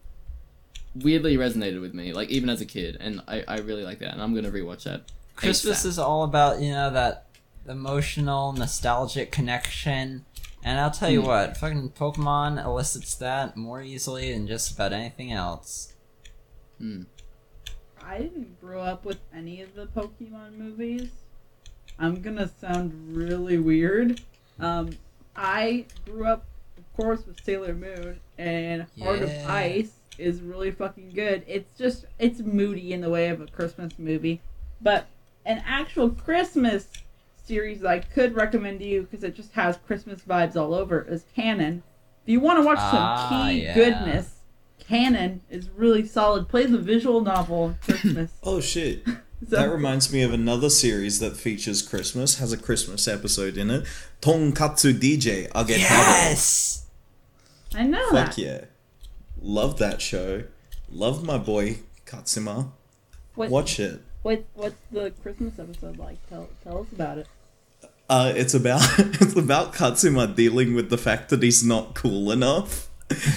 weirdly resonated with me, like even as a kid, and I really like that, and I'm gonna rewatch that. Christmas is all about, that emotional, nostalgic connection. And I'll tell you what, fucking Pokemon elicits that more easily than just about anything else. I didn't grow up with any of the Pokemon movies. I'm gonna sound really weird. I grew up, of course, with Sailor Moon, and Heart of Ice is really fucking good. It's moody in the way of a Christmas movie. But an actual Christmas series that I could recommend to you, because it just has Christmas vibes all over, is Canon. If you want to watch some goodness, Canon is really solid. Play the visual novel Christmas. Oh shit. That reminds me of another series that features Christmas, has a Christmas episode in it. Tonkatsu DJ, I'll get Yes! I know Fuck that. yeah. Love that show. Love my boy Katsuma. Watch it. What's the Christmas episode like? Tell us about it. It's about Katsuma dealing with the fact that he's not cool enough.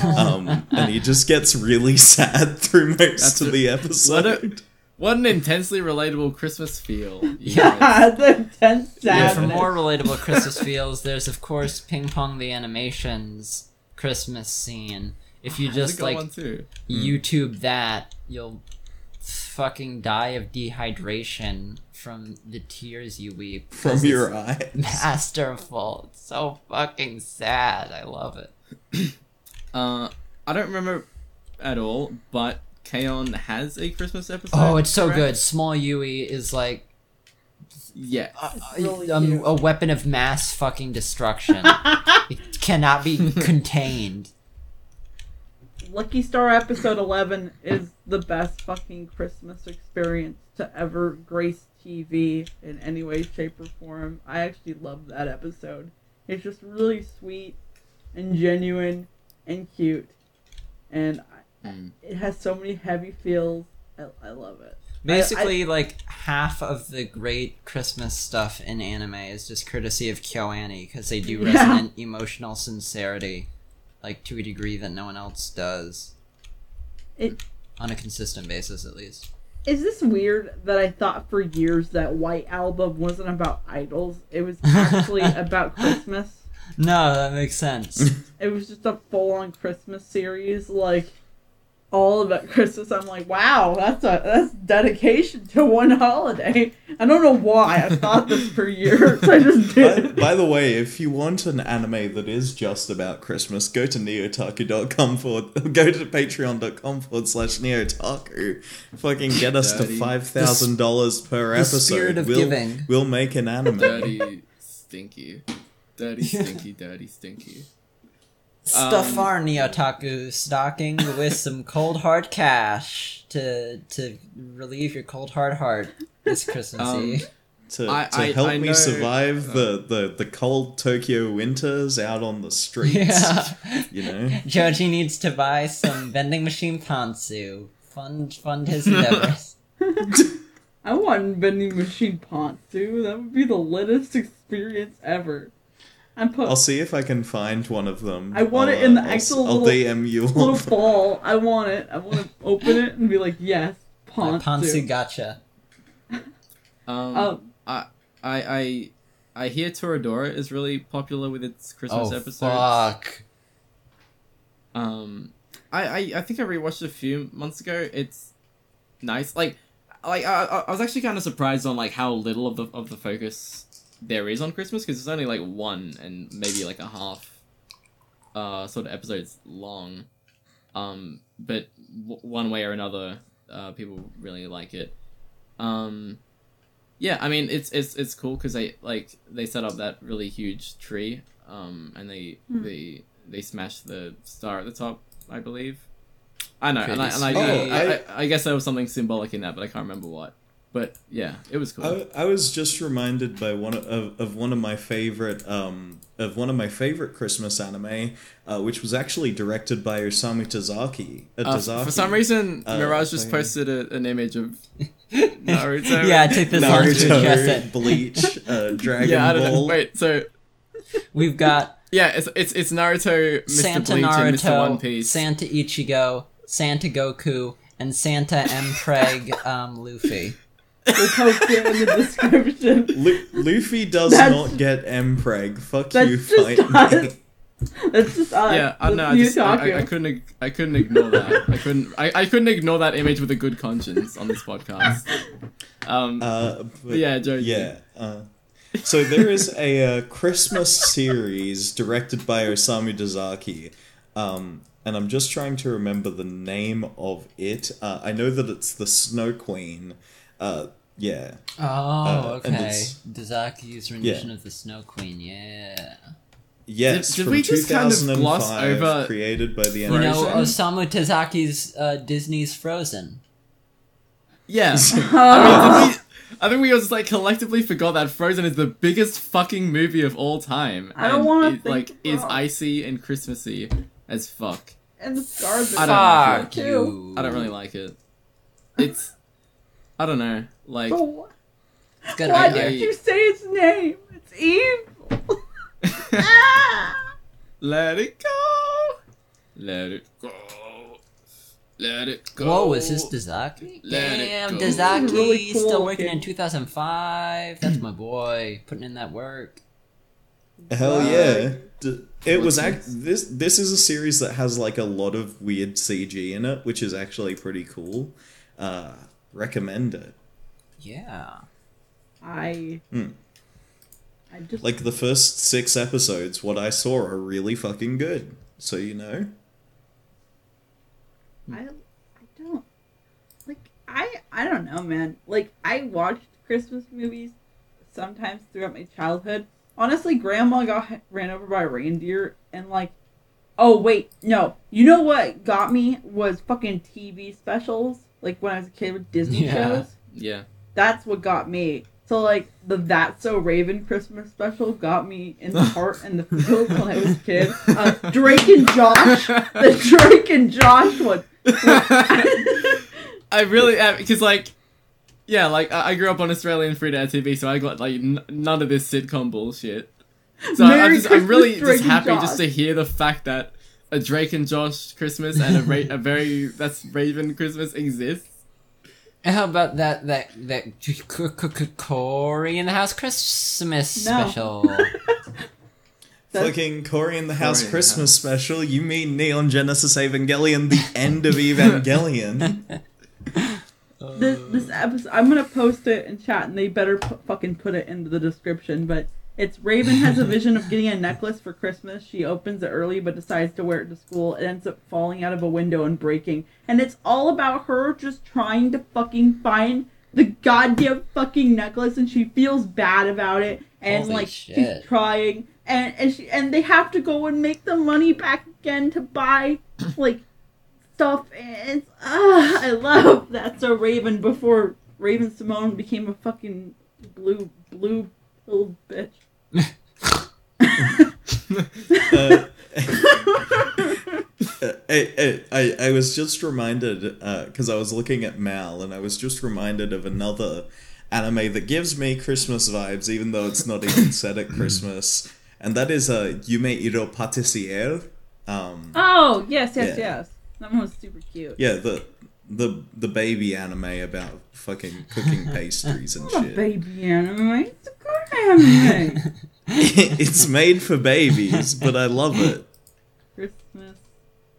And he just gets really sad through most of the episode. What an intensely relatable Christmas feel. Yeah, the intense sadness. For more relatable Christmas feels, there's of course Ping Pong the Animations Christmas scene. If you just like YouTube that, you'll fucking die of dehydration from the tears you weep. From your eyes. Masterful. It's so fucking sad. I love it. I don't remember at all, but K-On! Has a Christmas episode. Oh, it's so good. Small Yui is like really a weapon of mass fucking destruction. It cannot be contained. Lucky Star episode 11 is the best fucking Christmas experience to ever grace TV in any way, shape, or form. I actually love that episode. It's just really sweet and genuine and cute. And it has so many heavy feels. I love it. Basically, like, half of the great Christmas stuff in anime is just courtesy of KyoAni, because they do resonant emotional sincerity, like, to a degree that no one else does. On a consistent basis, at least. Is this weird that I thought for years that White Album wasn't about idols? It was actually about Christmas. No, that makes sense. It was just a full-on Christmas series, like, all about Christmas. I'm like, wow, that's dedication to one holiday. I don't know why I thought this for years. I just did. By the way, if you want an anime that is just about Christmas, go to neotaku.com go to patreon.com/neotaku. Fucking get us to $5,000 per episode. The spirit of giving. We'll make an anime. Dirty, stinky. Dirty, stinky, dirty, stinky. Stuff our Neotaku stocking with some cold hard cash to relieve your cold hard heart this Christmas Eve. To help me survive the cold Tokyo winters out on the streets. Yeah. You know? Joji needs to buy some vending machine pantsu. Fund his endeavors. I want vending machine pantsu. That would be the littest experience ever. I'll see if I can find one of them. I want it in the actual I'll DM you little ball. I want it. I want to open it and be like, yes, pantsu. Pantsu gotcha. I hear Toradora is really popular with its Christmas episodes. Fuck. I think I rewatched it a few months ago. It's nice. I was actually kind of surprised on like how little of the focus there is on Christmas, because it's only like one and maybe like a half sort of episodes long. But one way or another, people really like it. Yeah, I mean it's cool because they set up that really huge tree, and they smash the star at the top, I believe. I know, I guess there was something symbolic in that, but I can't remember what. But yeah, it was cool. I was just reminded by one of my favorite Christmas anime, which was actually directed by Osamu Tezuka. For some reason, Mirage just posted an image of Naruto. Yeah, I took this on to address Naruto, it. Bleach, Dragon Yeah, I don't know. Ball. Wait, so We've got yeah, it's Naruto, Mr. Santa Bleach, and Mr. One Naruto, Piece. Santa Ichigo, Santa Goku, and Santa Mpreg Luffy. We'll post it in the description. Luffy does That's- not get Mpreg. Fuck that's you, just fight us. me. That's just us. Yeah, I know. I couldn't ignore that. I couldn't ignore that image with a good conscience on this podcast. But Yeah, Joe. yeah. So there is a Christmas series directed by Osamu Dezaki, and I'm just trying to remember the name of it. I know that it's the Snow Queen. Yeah. Oh, and okay. it's- Dazaki's rendition of the Snow Queen, yeah. Yes, Did from we just kind of 2005, gloss over created by the You know, Frozen? Osamu Tezuka's Disney's Frozen. Yeah. I think we just like collectively forgot that Frozen is the biggest fucking movie of all time. I don't and wanna it, like think is about- icy and Christmassy as fuck. And the stars I are don't like Fuck it. you. I don't really like it. It's I don't know. Like But why It's good why idea. did you say its name? It's evil. Ah! let it go. Let it go. Let it go. Whoa, is this Dazaki? Let it Damn, go. Dazaki, Really cool still working looking. in 2005. That's my boy, putting in that work. Hell yeah. It was What's this is a series that has like a lot of weird CG in it, which is actually pretty cool. Recommend it. Yeah. I just Like the first 6 episodes, what I saw are really fucking good. So you know. I don't like I don't know, man. Like I watched Christmas movies sometimes throughout my childhood. Honestly, Grandma got ran over by a reindeer, and like, oh wait, no, you know what got me was fucking TV specials. Like when I was a kid with Disney Yeah. shows. Yeah. That's what got me. So like the That's So Raven Christmas special got me in the heart and the feels when I was a kid. Drake and Josh, the Drake and Josh one. I really because like yeah, like I grew up on Australian free to air TV, so I got like none of this sitcom bullshit. So Merry I'm really Christmas, Drake just and happy Josh. just to hear the fact that a Drake and Josh Christmas and a very that's Raven Christmas exists. And how about that Corey in the House Christmas No. special? That's- Fucking Cory in the House Cory in the Christmas special. You mean Neon Genesis Evangelion, the end of Evangelion. This episode, I'm gonna post it in chat, and they better fucking put it into the description. But it's Raven has a vision of getting a necklace for Christmas. She opens it early, but decides to wear it to school. It ends up falling out of a window and breaking. And it's all about her just trying to fucking find the goddamn fucking necklace, and she feels bad about it. And Holy like shit. she's trying, and they have to go and make the money back again to buy like stuff. And it's, I love That's So Raven before Raven Simone became a fucking blue pilled bitch. I was just reminded, because I was looking at Mal, and I was just reminded of another anime that gives me Christmas vibes, even though it's not even set at Christmas, and that is Yume Iro Patissiere. Oh yes, Yeah. yes. That one was super cute. Yeah, the baby anime about fucking cooking pastries and It's not a shit. baby anime. It's a good anime. It's made for babies, but I love it. Christmas.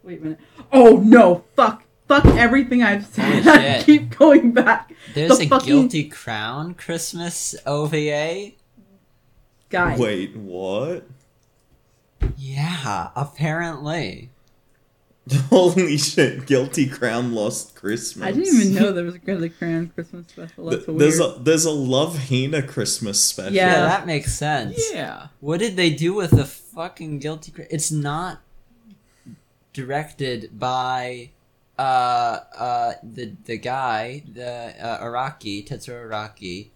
Wait a minute. Oh no! Fuck everything I've said. Holy I shit. keep going back. There's The a fucking- Guilty Crown Christmas OVA? Guys. Wait, what? Yeah, apparently. Holy shit! Guilty Crown Lost Christmas. I didn't even know there was a Grizzly Crayon Christmas special. That's so There's weird. there's a Love Hina Christmas special. Yeah. Yeah, that makes sense. Yeah. What did they do with the fucking Guilty Crown? It's not directed by the guy, the Araki, Tetsuo Araki,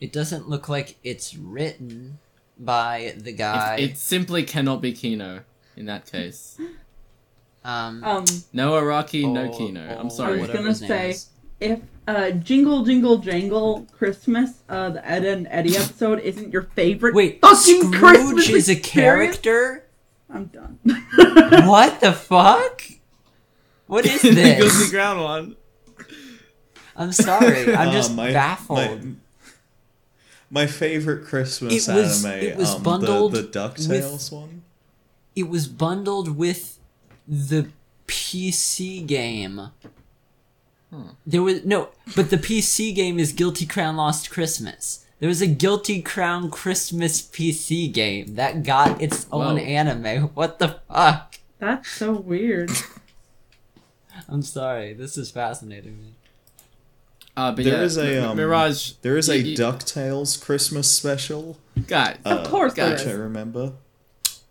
it doesn't look like it's written by the guy. It simply cannot be Kino in that case. Um, No Araki, no Kino. I'm I sorry. was whatever gonna his name say, is. if Jingle Jingle Jangle Christmas, the Ed and Eddie episode isn't your favorite Wait, fucking Christmas Scrooge is a experience, character? I'm done. What the fuck? What is The this? Guilty Ground one. I'm sorry, I'm just my- baffled. My favorite Christmas It was- anime, it was bundled the DuckTales one. It was bundled with the PC game. There was no, but the PC game is Guilty Crown Lost Christmas. There was a Guilty Crown Christmas PC game that got its own Whoa. anime. What the fuck? That's so weird. I'm sorry, this is fascinating me. But There yeah, is a Mirage. There is a you- DuckTales Christmas special. Guys, Of course there Which I is. remember.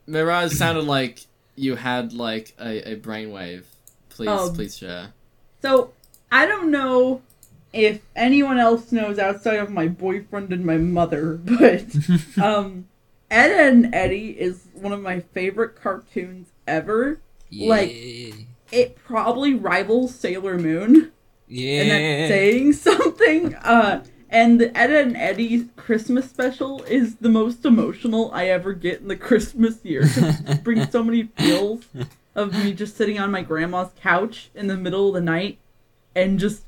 Mirage sounded like you had like a brainwave. Please share. So, I don't know if anyone else knows outside of my boyfriend and my mother, but Ed and Eddie is one of my favorite cartoons ever. Yeah. Like, it probably rivals Sailor Moon, yeah. and that's saying something. And the Ed and Eddie Christmas special is the most emotional I ever get in the Christmas year. 'Cause it just brings so many feels of me just sitting on my grandma's couch in the middle of the night and just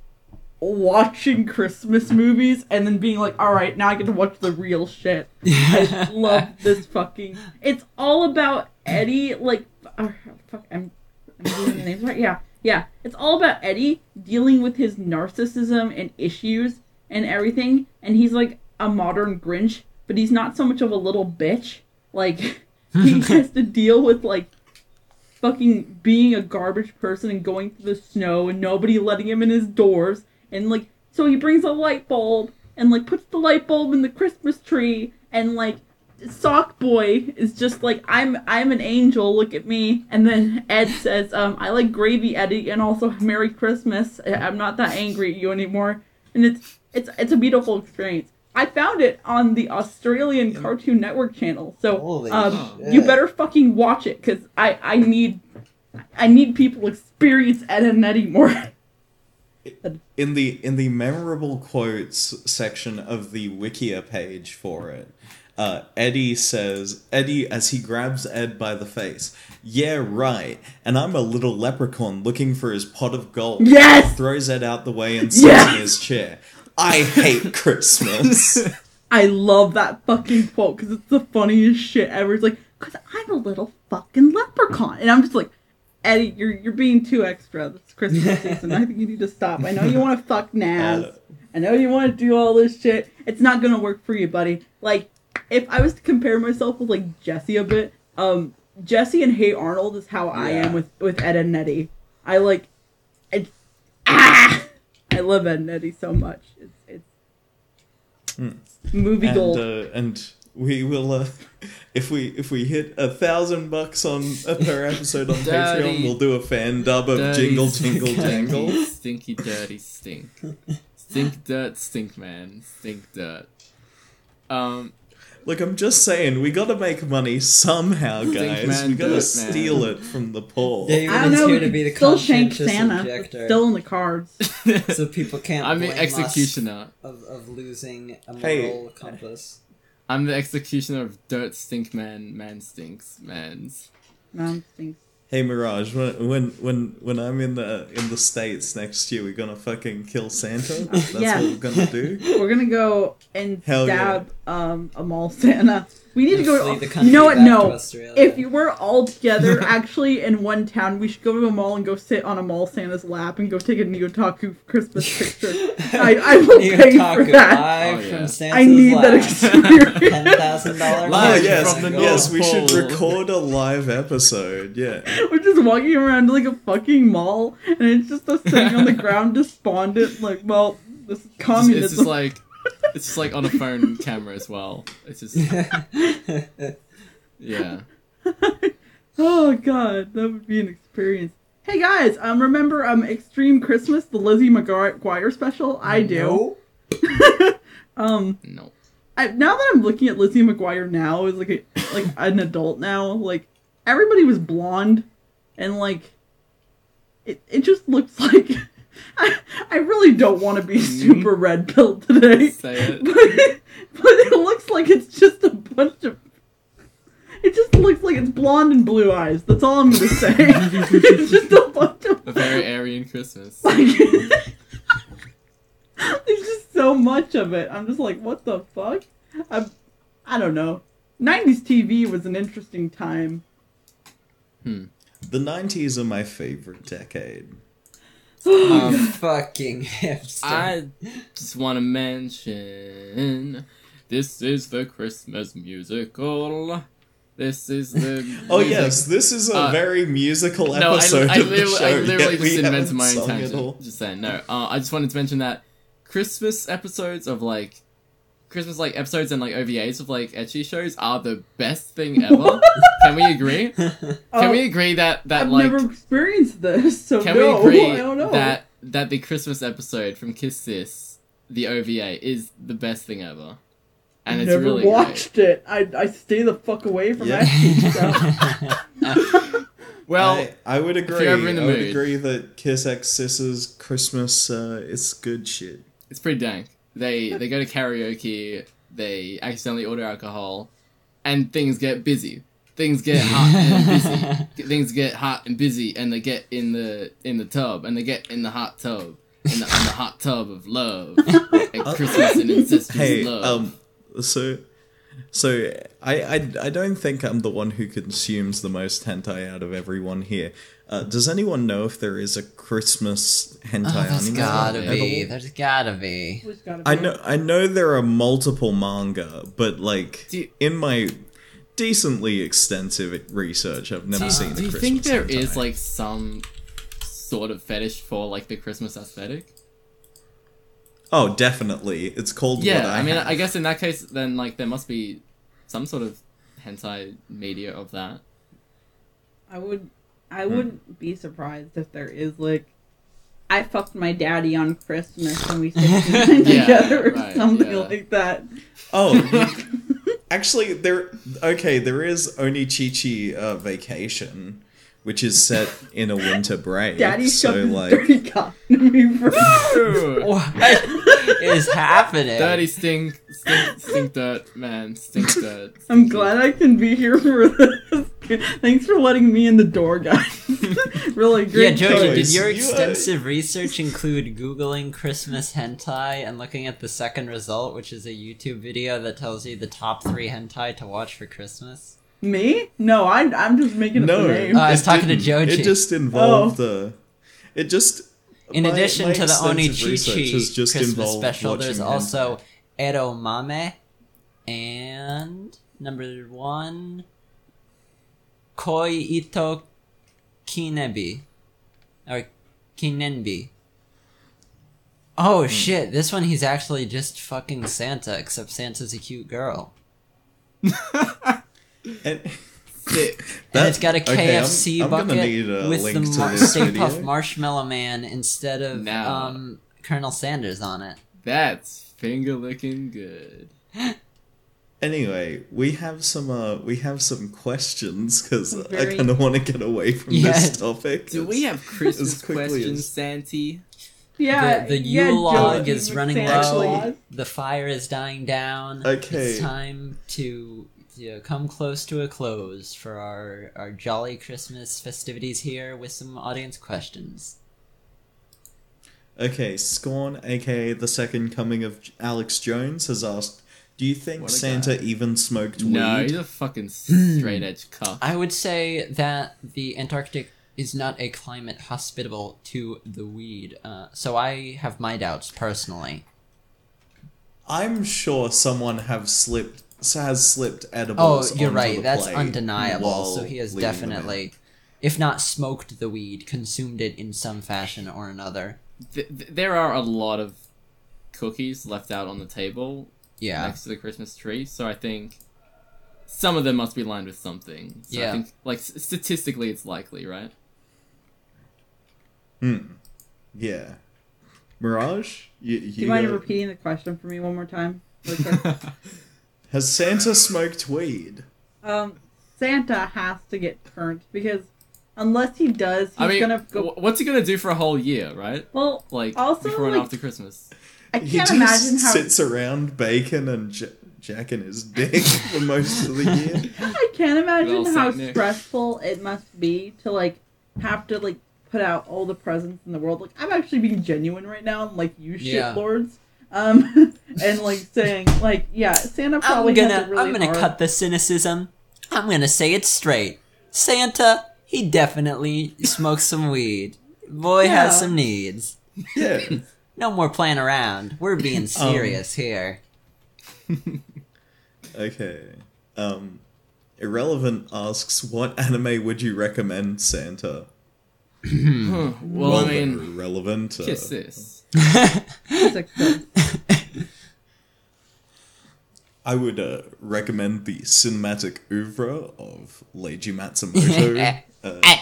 watching Christmas movies and then being like, alright, now I get to watch the real shit. I love this fucking... It's all about Eddie, like... fuck, I'm doing the names right? Yeah. It's all about Eddie dealing with his narcissism and issues and everything, and he's like a modern Grinch, but he's not so much of a little bitch. Like, he has to deal with, like, fucking being a garbage person and going through the snow and nobody letting him in his doors, and, like, so he brings a light bulb and, like, puts the light bulb in the Christmas tree, and, like, Sock Boy is just like, I'm an angel, look at me. And then Ed says, I like gravy, Eddie, and also Merry Christmas. I'm not that angry at you anymore. And it's a beautiful experience. I found it on the Australian Cartoon Network channel, so Holy you shit. better fucking watch it, because I need people to experience Ed and Eddie more. In the memorable quotes section of the Wikia page for it, Eddie says, Eddie, as he grabs Ed by the face, yeah, right, and I'm a little leprechaun looking for his pot of gold. Yes! Throws Ed out the way and sits Yes! in his chair. I hate Christmas. I love that fucking quote, because it's the funniest shit ever. It's like, because I'm a little fucking leprechaun. And I'm just like, Eddie, you're being too extra this Christmas season. I think you need to stop. I know you want to fuck Naz. I know you want to do all this shit. It's not going to work for you, buddy. Like, if I was to compare myself with, like, Jesse a bit, Jesse and Hey Arnold is how I am with Ed and Eddie. I love Ed and Eddie so much. It's movie gold. And we will, if we hit $1,000 on per episode on Patreon, we'll do a fan dub of Dirty, Jingle Jingle Jangle. Stinky, dirty, stink. Stink dirt, stink man. Stink dirt. Look, I'm just saying, we gotta make money somehow, guys. man, We gotta dirt steal man. it from the poor. David I don't is know, here we to be the could still shank conscientious Santa. objector, It's still in the cards. so people can't I'm the blame executioner. us of losing a Hey. moral compass. I'm the executioner of dirt, stink man. Man stinks. Mans. Mom stinks. Hey Mirage, when I'm in the States next year, we're gonna fucking kill Santa? That's Yeah. what we're gonna do? We're gonna go and Hell stab a mall Santa. We need to Flee go. the You country know what? back to No. Australia. If you were all together, actually in one town, we should go to a mall and go sit on a mall Santa's lap and go take a Neotaku Christmas picture. I will pay for Neotaku that. live Oh, yeah. from Santa's I need that lap. experience. $10,000 Live Oh, yes, yes, from the yes, we should North Pole. record a live episode, yeah. We're just walking around like a fucking mall, and it's just us sitting on the ground, despondent, like, well, this is communism. It's just like on a phone camera as well. It's just yeah. Oh god, that would be an experience. Hey guys, remember Extreme Christmas, the Lizzie McGuire special? I do. No. Now that I'm looking at Lizzie McGuire now as like an adult now, like everybody was blonde, and like it just looks like I really don't want to be super red pilled today. Say it. But it looks like it's just a bunch of. It just looks like it's blonde and blue eyes. That's all I'm gonna say. It's just a bunch of. A very Aryan Christmas. Like, there's just so much of it. I'm just like, what the fuck? I don't know. 90s TV was an interesting time. The 90s are my favorite decade. Fucking hipster. I just want to mention, this is the Christmas musical. This is the. Oh yes, this is a very musical episode I of the literally, show. I literally yet we just invented haven't my own sung it tangent. all. Just saying, no. I just wanted to mention that Christmas episodes of like Christmas like episodes and like OVAs of like ecchi shows are the best thing ever. Can we agree? Can we agree that I've like never experienced this, so can no, we agree I don't know. that the Christmas episode from Kiss Sis, the OVA, is the best thing ever? And I've it's never really watched it. I stay the fuck away from Yeah. that stuff. well. I would agree. you're ever in the I would mood. agree that Kiss X Sis's Christmas is good shit. It's pretty dank. They go to karaoke, they accidentally order alcohol, and things get busy. Things get hot and busy. Things get hot and busy, and they get in the tub, and they get in the hot tub, in the hot tub of love, and Christmas and incestuous Hey, love. so I don't think I'm the one who consumes the most hentai out of everyone here. Does anyone know if there is a Christmas hentai There's anime? gotta at be. all? There's gotta be. There's gotta I be. know there are multiple manga, but like Do you- in my decently extensive research, I've never seen a Do you Christmas think there hentai. is like some sort of fetish for like the Christmas aesthetic? Oh, definitely. It's called What Yeah, I I mean, Have. I guess in that case, then like there must be some sort of hentai media of that. I wouldn't be surprised if there is like I fucked my daddy on Christmas and we stayed Yeah, together or right, something yeah. like that. Oh, actually, there is Onichichi Vacation, which is set in a winter break. Daddy so shoved his like, dirty cock into me for What is happening? Dirty stink dirt, man, stink dirt. I'm glad I can be here for this. Thanks for letting me in the door, guys. Really Yeah, great Joji, choice. did your You, extensive research include Googling Christmas hentai and looking at the second result, which is a YouTube video that tells you the top 3 hentai to watch for Christmas? Me? No, I'm just making up no, the name. I was it talking to didn't. Joji. It just involved it just. In my- addition my to the extensive research has Onichichi just Christmas involved special, there's watching also hentai. Eromame and number 1 Koi Ito Kinebi or Kinenbi. Oh shit, this one he's actually just fucking Santa, except Santa's a cute girl. And, And it's got a okay, KFC I'm gonna bucket need a with link the to this Stay video. Puft Marshmallow Man instead of Now. Colonel Sanders on it. That's finger licking good. Anyway, we have some questions because I Very- kind of want to get away from Yeah. this topic. Do we have Christmas as quickly questions, as- Santy? Yeah, The yeah, Yule log Joji is with running Santa low. Claus. The fire is dying down. Okay. It's time to come close to a close for our jolly Christmas festivities here with some audience questions. Okay, Scorn, aka the second coming of Alex Jones, has asked, do you think What a Santa guy. even smoked No, weed? he's a fucking straight edge cuck. I would say that the Antarctic is not a climate hospitable to the weed, so I have my doubts personally. I'm sure someone has slipped edibles Oh, you're onto right. the That's plate undeniable. while So he has leaving them definitely, if not smoked the weed, consumed it in some fashion or another. There are a lot of cookies left out on the table Yeah. next to the Christmas tree, so I think some of them must be lined with something. So Yeah. I think, like, statistically, it's likely, right? Yeah. Mirage? Do you mind repeating the question for me one more time? Really quick? Has Santa smoked weed? Santa has to get current because unless he does, he's gonna go. What's he gonna do for a whole year, right? Well, Like also, before and after Christmas. I He can't just imagine how. sits around bacon and jacking his dick for most of the year. I can't imagine Well, how Saint Nick. stressful it must be to like have to like put out all the presents in the world. Like I'm actually being genuine right now. I'm like you Yeah. shitlords. And like saying like yeah, Santa probably has it really I'm gonna hard. cut the cynicism. I'm gonna say it straight. Santa, he definitely smokes some weed. Boy Yeah. has some needs. Yeah. No more playing around. We're being serious here. Okay. Irrelevant asks, what anime would you recommend Santa? Well, I mean, irrelevant. kiss this. It's like, so- I would recommend the cinematic oeuvre of Leiji Matsumoto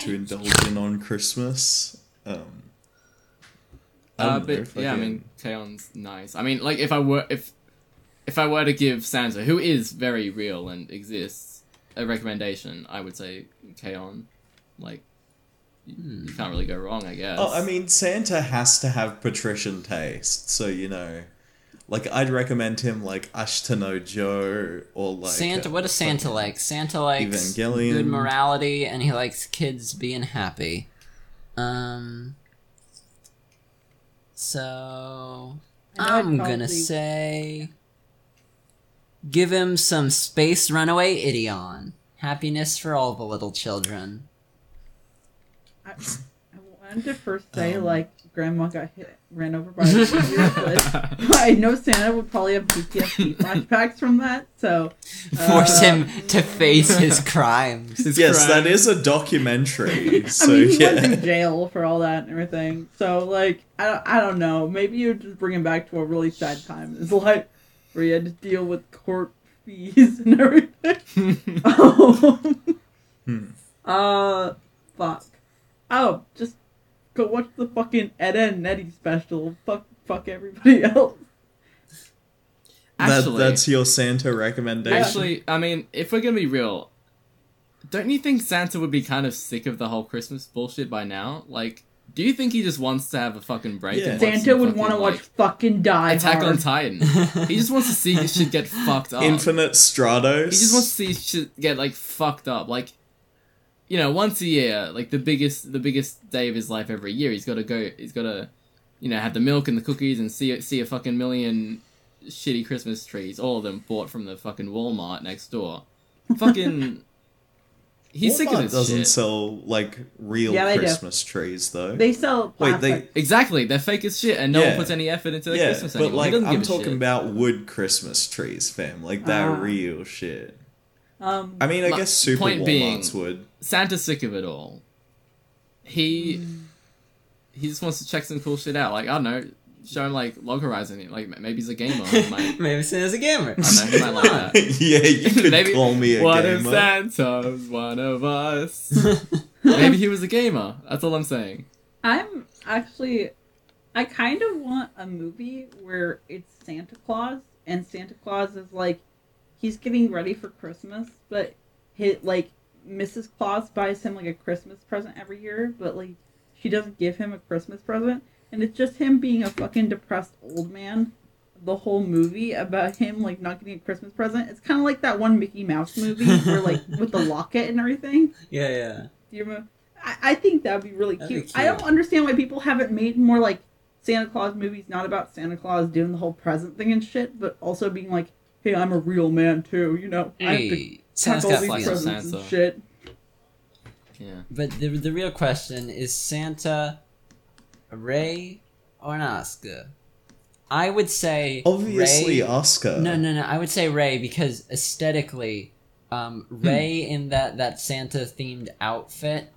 to indulge in on Christmas. I don't know, But yeah, I mean, K-on's nice. I mean, like if I were to give Santa, who is very real and exists, a recommendation, I would say K-on. Like, you can't really go wrong, I guess. Oh, I mean, Santa has to have patrician taste, so you know, like I'd recommend him like Ashita no Joe or like Santa, what does Santa like? Santa likes Evangelion. good morality, and he likes kids being happy. So I'm gonna say, give him some Space Runaway Idion. Happiness for all the little children. I wanted to first say like Grandma got ran over by a deer, but I know Santa would probably have PTSD flashbacks from that. So Force him to face his crimes. Yes, that is a documentary. So I mean, he yeah. went to jail for all that and everything. So, like, I don't know. Maybe you just bring him back to a really sad time in his life where he had to deal with court fees and everything. Fuck. Oh, just go watch the fucking Edda and Nettie special. Fuck everybody else. That's your Santa recommendation. Actually, I mean, if we're gonna be real, don't you think Santa would be kind of sick of the whole Christmas bullshit by now? Like, do you think he just wants to have a fucking break? Yeah. And watch Santa some would fucking, want to like, watch fucking Die Attack Hard. on Titan. He just wants to see this shit get fucked up. Infinite Stratos. He just wants to see shit get like fucked up. Like, you know, once a year, like the biggest day of his life every year, he's gotta, you know, have the milk and the cookies and see a fucking million shitty Christmas trees, all of them bought from the fucking Walmart next door. Fucking he's sick of Walmart this doesn't shit. sell like real Yeah, they do. Christmas trees though. They sell Wait, plastic. Exactly, they're fake as shit, and no Yeah. one puts any effort into their yeah, Christmas but anymore. like He doesn't I'm give a talking shit. about wood Christmas trees, fam. Like that real shit. I mean, I My guess super point being- Walmarts would. Santa's sick of it all. He just wants to check some cool shit out. Like, I don't know, show him like Log Horizon. Like maybe he's a gamer. He might, Maybe Santa's a gamer. I don't know, he might like that. Yeah, you could Maybe call me a what if gamer. Santa's one of us? Maybe he was a gamer. That's all I'm saying. I kind of want a movie where it's Santa Claus, and Santa Claus is like, he's getting ready for Christmas, but Mrs. Claus buys him like a Christmas present every year, but like she doesn't give him a Christmas present, and it's just him being a fucking depressed old man the whole movie about him like not getting a Christmas present. It's kind of like that one Mickey Mouse movie where like with the locket and everything. Yeah. Do you remember? I think that'd be really That'd be cute. I don't understand why people haven't made more like Santa Claus movies, not about Santa Claus doing the whole present thing and shit, but also being like, hey, I'm a real man too, you know. I have to Hey, pack Santa's all got these flags feelings. on presents and Santa. shit. Yeah. But the real question is, Santa a Ray or an Oscar? I would say Obviously, Ray. Oscar. No. I would say Ray because aesthetically, Ray in that Santa themed outfit,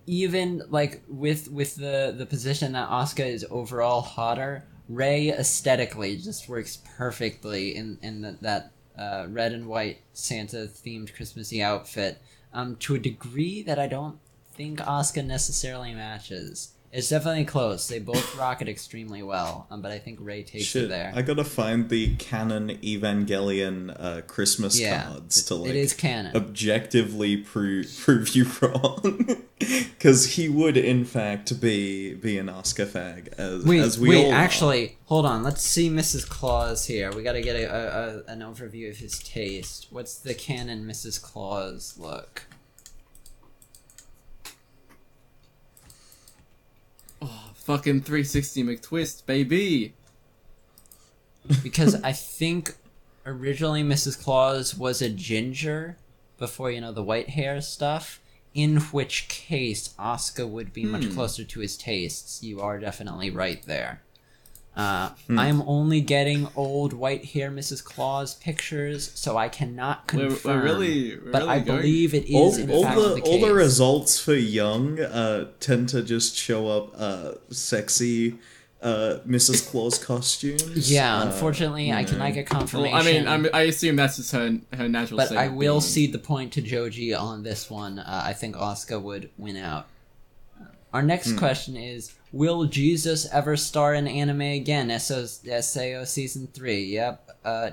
even like with the position that Oscar is overall hotter, Ray aesthetically just works perfectly in that red and white Santa themed Christmassy outfit, to a degree that I don't think Oscar necessarily matches. It's definitely close. They both rock it extremely well, but I think Ray takes it Shit, there. I gotta find the canon Evangelion Christmas cards to like it is canon. objectively prove you wrong, because he would in fact be an Oscar fag as we all are. Actually, hold on. Let's see Mrs. Claus here. We gotta get an overview of his taste. What's the canon Mrs. Claus look? Fucking 360 McTwist, baby! Because I think originally Mrs. Claus was a ginger before, the white hair stuff, in which case Asuka would be much closer to his tastes. You are definitely right there. I'm only getting old white hair Mrs. Claus pictures, so I cannot confirm. We're really but I going. believe it is in fact the case. All the results for young tend to just show up sexy Mrs. Claus costumes. Yeah, unfortunately, I cannot get confirmation. Well, I assume that's just her natural but state. I will cede the point to Joji on this one. I think Asuka would win out. Our next question is, will Jesus ever star in anime again? SAO Season 3, yep.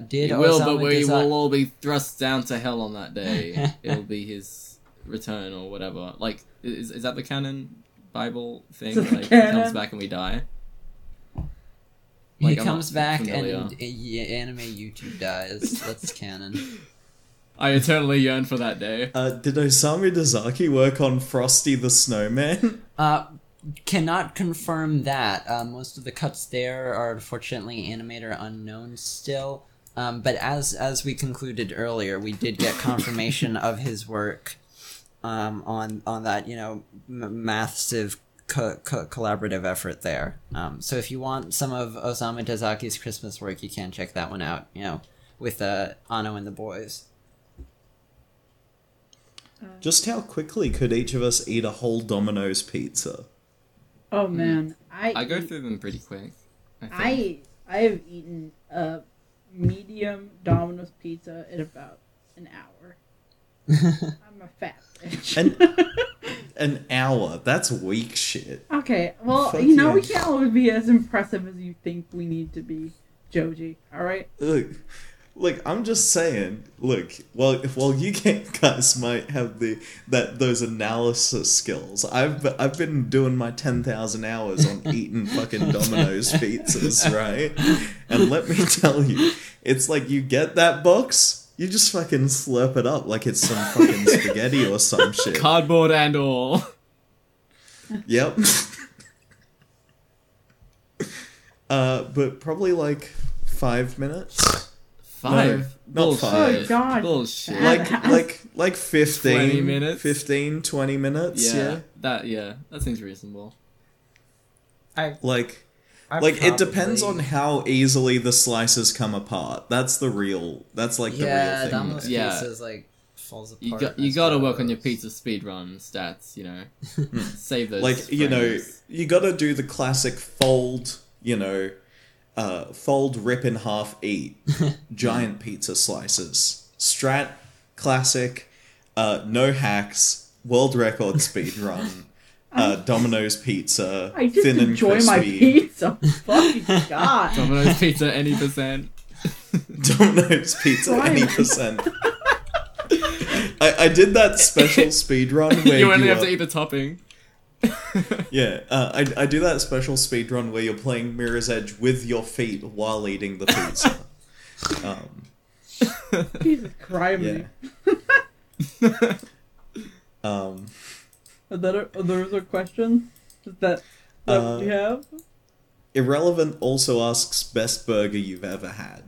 Did He will, Osamu but we Dezaki- will all be thrust down to hell on that day. It'll be his return or whatever. Like, is that the canon Bible thing? Is it Like, canon? he comes back and we die? He Like, I'm comes not back familiar. and anime YouTube dies. That's canon. I eternally yearn for that day. Did Osamu Dezaki work on Frosty the Snowman? Cannot confirm that. Most of the cuts there are unfortunately animator unknown still. But as we concluded earlier, we did get confirmation of his work on that massive collaborative effort there. So if you want some of Osamu Tezuki's Christmas work, you can check that one out. With Ano and the boys. Just how quickly could each of us eat a whole Domino's pizza? Oh man, I go through them pretty quick. I think. I have eaten a medium Domino's pizza in about an hour. I'm a fat bitch. An hour? That's weak shit. Okay, well, Fuck we you. can't always be as impressive as you think we need to be, Joji. All right. Look, I'm just saying. Look, while you guys might have those analysis skills, I've been doing my 10,000 hours on eating fucking Domino's pizzas, right? And let me tell you, it's like you get that box, you just fucking slurp it up like it's some fucking spaghetti or some shit. Cardboard and all. Yep. But probably like 5 minutes. 5? No, not 5. Oh god. Bullshit. Like 15 20 minutes? 15 20 minutes. Yeah. That seems reasonable. Like it depends on how easily the slices come apart. That's the real thing. Domino's Yeah. pieces falls apart. You gotta work on your pizza speedrun stats, Save those. Like, frames. you gotta do the classic fold, fold, rip in half, eat. Giant pizza slices. Strat, classic, no hacks, world record speed run, Domino's pizza, I just thin and enjoy crispy. my pizza. Fucking god. Domino's pizza any percent. Domino's pizza, Why? any percent. I did that special speed run where You only have to eat the topping. Yeah, I do that special speedrun where you're playing Mirror's Edge with your feet while eating the pizza. Jesus Christ. Yeah. Are those questions? Is that what you have? Irrelevant also asks best burger you've ever had.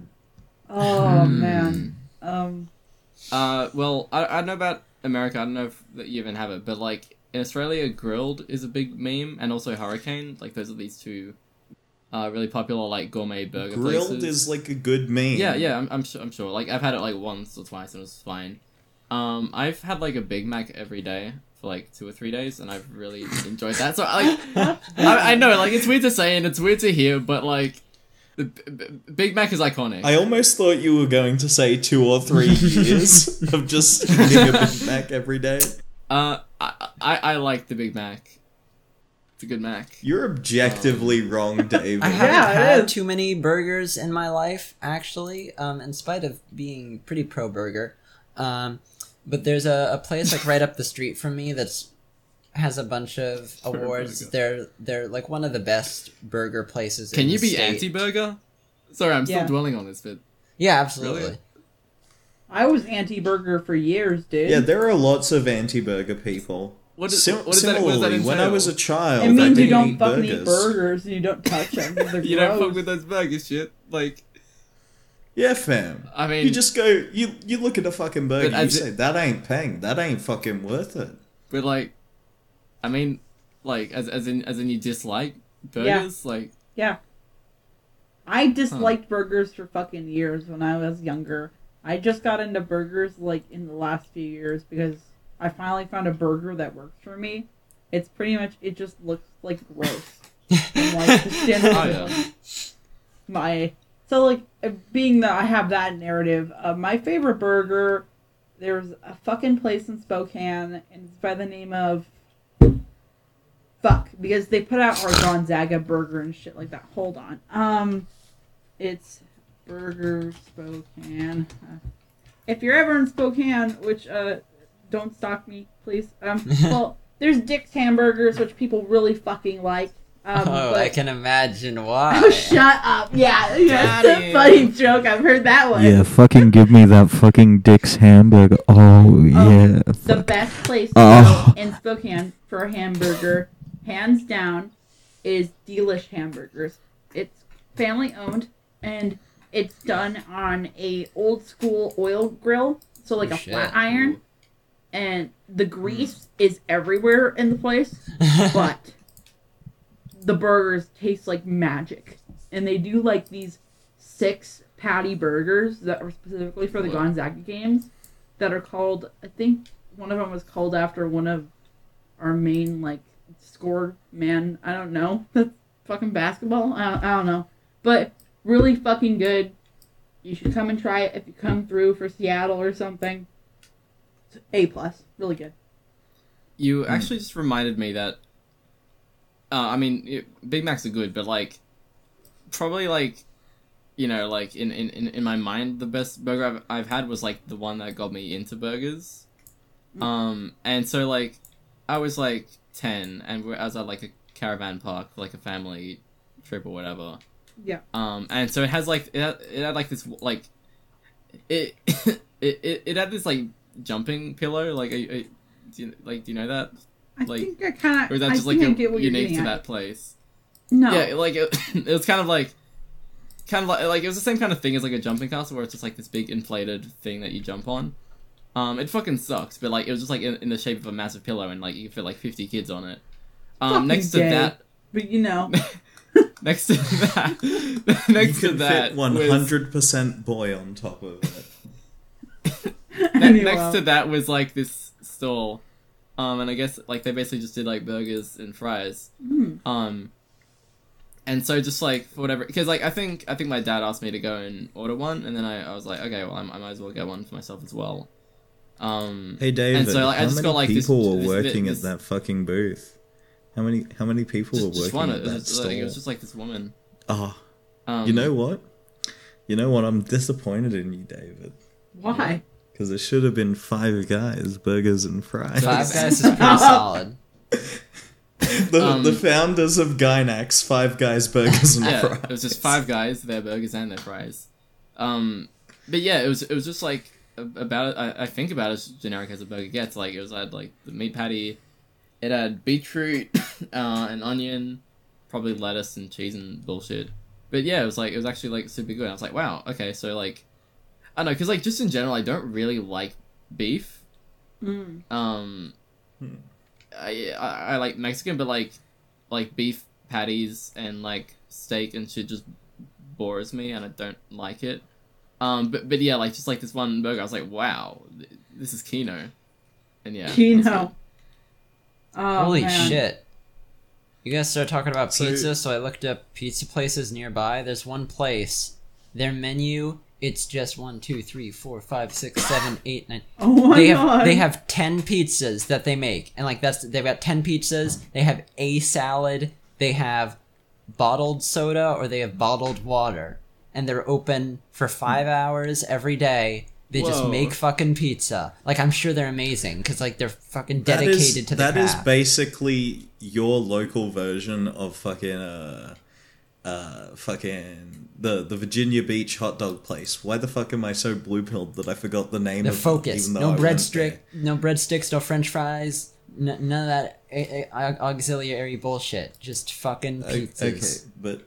Oh man. Well, I don't know about America. I don't know if that you even have it, but in Australia, grilled is a big meme, and also hurricane. Those are these two really popular gourmet burger Grilled places. is a good meme. Yeah, I'm sure. I've had it once or twice, and it was fine. I've had a Big Mac every day for 2 or 3 days, and I've really enjoyed that. So I know it's weird to say and it's weird to hear, but the Big Mac is iconic. I almost thought you were going to say 2 or 3 years of just eating a Big Mac every day. I like the Big Mac. It's a good Mac. You're objectively wrong, David. I haven't Yeah, it had is. too many burgers in my life, actually, in spite of being pretty pro-burger. But there's a place like right up the street from me that's has a bunch of awards. They're like one of the best burger places Can in you the be state. anti-burger? Sorry, I'm still Yeah. dwelling on this bit. Yeah, absolutely. Really? I was anti-burger for years, dude. Yeah, there are lots of anti-burger people. What does Sim- that- what does that similarly, when I entail? was a child, It means I you didn't don't eat fucking burgers. eat burgers and you don't touch them. 'Cause they're You don't gross. fuck with those burger shit. Like, Yeah, fam. I mean, You just go, you look at a fucking burger, But you as say, that ain't peng, that ain't fucking worth it. but like, I mean, like as in you dislike burgers, like. Yeah. I disliked burgers for fucking years when I was younger. I just got into burgers like in the last few years because I finally found a burger that works for me. It's pretty much, it just looks like gross. And, like, the standard Oh, yeah. So like, being that I have that narrative, my favorite burger, there's a fucking place in Spokane, and it's by the name of because they put out our Gonzaga burger and shit like that. Hold on. It's Burger Spokane. If you're ever in Spokane, which don't stalk me, please. Well, there's Dick's Hamburgers, which people really fucking like. Oh, but- I can imagine why. Oh, shut up! Yeah, Got that's a him. funny joke. I've heard that one. Yeah, fucking give me that fucking Dick's hamburger. Oh, yeah. The Fuck. best place to Oh. go in Spokane for a hamburger, hands down, is Delish Hamburgers. It's family owned, and it's done on a old school oil grill, so like Oh, a shit. flat iron, and the grease is everywhere in the place, but the burgers taste like magic. And they do like these 6 patty burgers that are specifically for the Wow. Gonzaga games that are called, I think one of them was called after one of our main like score man. I don't know. That's fucking basketball. I don't know. But really fucking good. You should come and try it if you come through for Seattle or something. It's A+. Really good. You actually just reminded me that. I mean, Big Macs are good, but like, probably like, you know, like in my mind, the best burger I've had was like the one that got me into burgers. And so like, I was like 10, and I was at like a caravan park, like a family trip or whatever. Yeah. And so it has like it had like this like, it it had this like jumping pillow, like do you know that? I Like, think I kind of. Or is that I just like think I get what you're unique to getting that at. place? No. Yeah, like it was kind of like it was the same kind of thing as like a jumping castle, where it's just like this big inflated thing that you jump on. It fucking sucks, but like it was just like in the shape of a massive pillow, and like you could fit like 50 kids on it. Fucking Next to gay. that, But you know. next to that, You next to could that, fit was, 100% boy on top of it. next to that was like this stall, and I guess like they basically just did like burgers and fries. And so just like for whatever, because like I think my dad asked me to go and order one, and then I was like, okay, well I might as well get one for myself as well. Hey David, and so like, I how just many got like people this, were working this, at that fucking booth? How many people were just working one. at It that was, store? like, it was just like this woman. Oh, Um, you know what? You know what? I'm disappointed in you, David. Why? Because it should have been 5 guys, burgers and fries. Five Guys is pretty solid. The founders of Gynax, 5 guys, burgers and yeah, fries. it was just 5 guys, their burgers and their fries. But yeah, it was just like about I think about as generic as a burger gets. Like it had like the meat patty, it had beetroot, and onion, probably lettuce and cheese and bullshit. But yeah, it was actually like super good. I was like, wow, okay, so like, I don't know, because like just in general, I don't really like beef. I like Mexican, but like beef patties and like steak and shit just bores me, and I don't like it. But yeah, like just like this one burger, I was like, wow, this is Kino, and yeah, Kino. Oh, Holy man. shit. You guys started talking about So- pizza, so I looked up pizza places nearby. There's one place. Their menu it's just 1, 2, 3, 4, 5, 6, 7, 8, 9. Oh my god. They have 10 pizzas that they make, and like they've got 10 pizzas. They have a salad. They have bottled soda or they have bottled water, and they're open for 5 hours every day. They just Whoa. make fucking pizza. Like, I'm sure they're amazing because like they're fucking dedicated to the That craft. is basically your local version of fucking the Virginia Beach hot dog place. Why the fuck am I so blue pilled that I forgot the name The of focus. it? Even though No I went there? breadsticks, no French fries. None of that auxiliary bullshit. Just fucking pizzas. Okay, but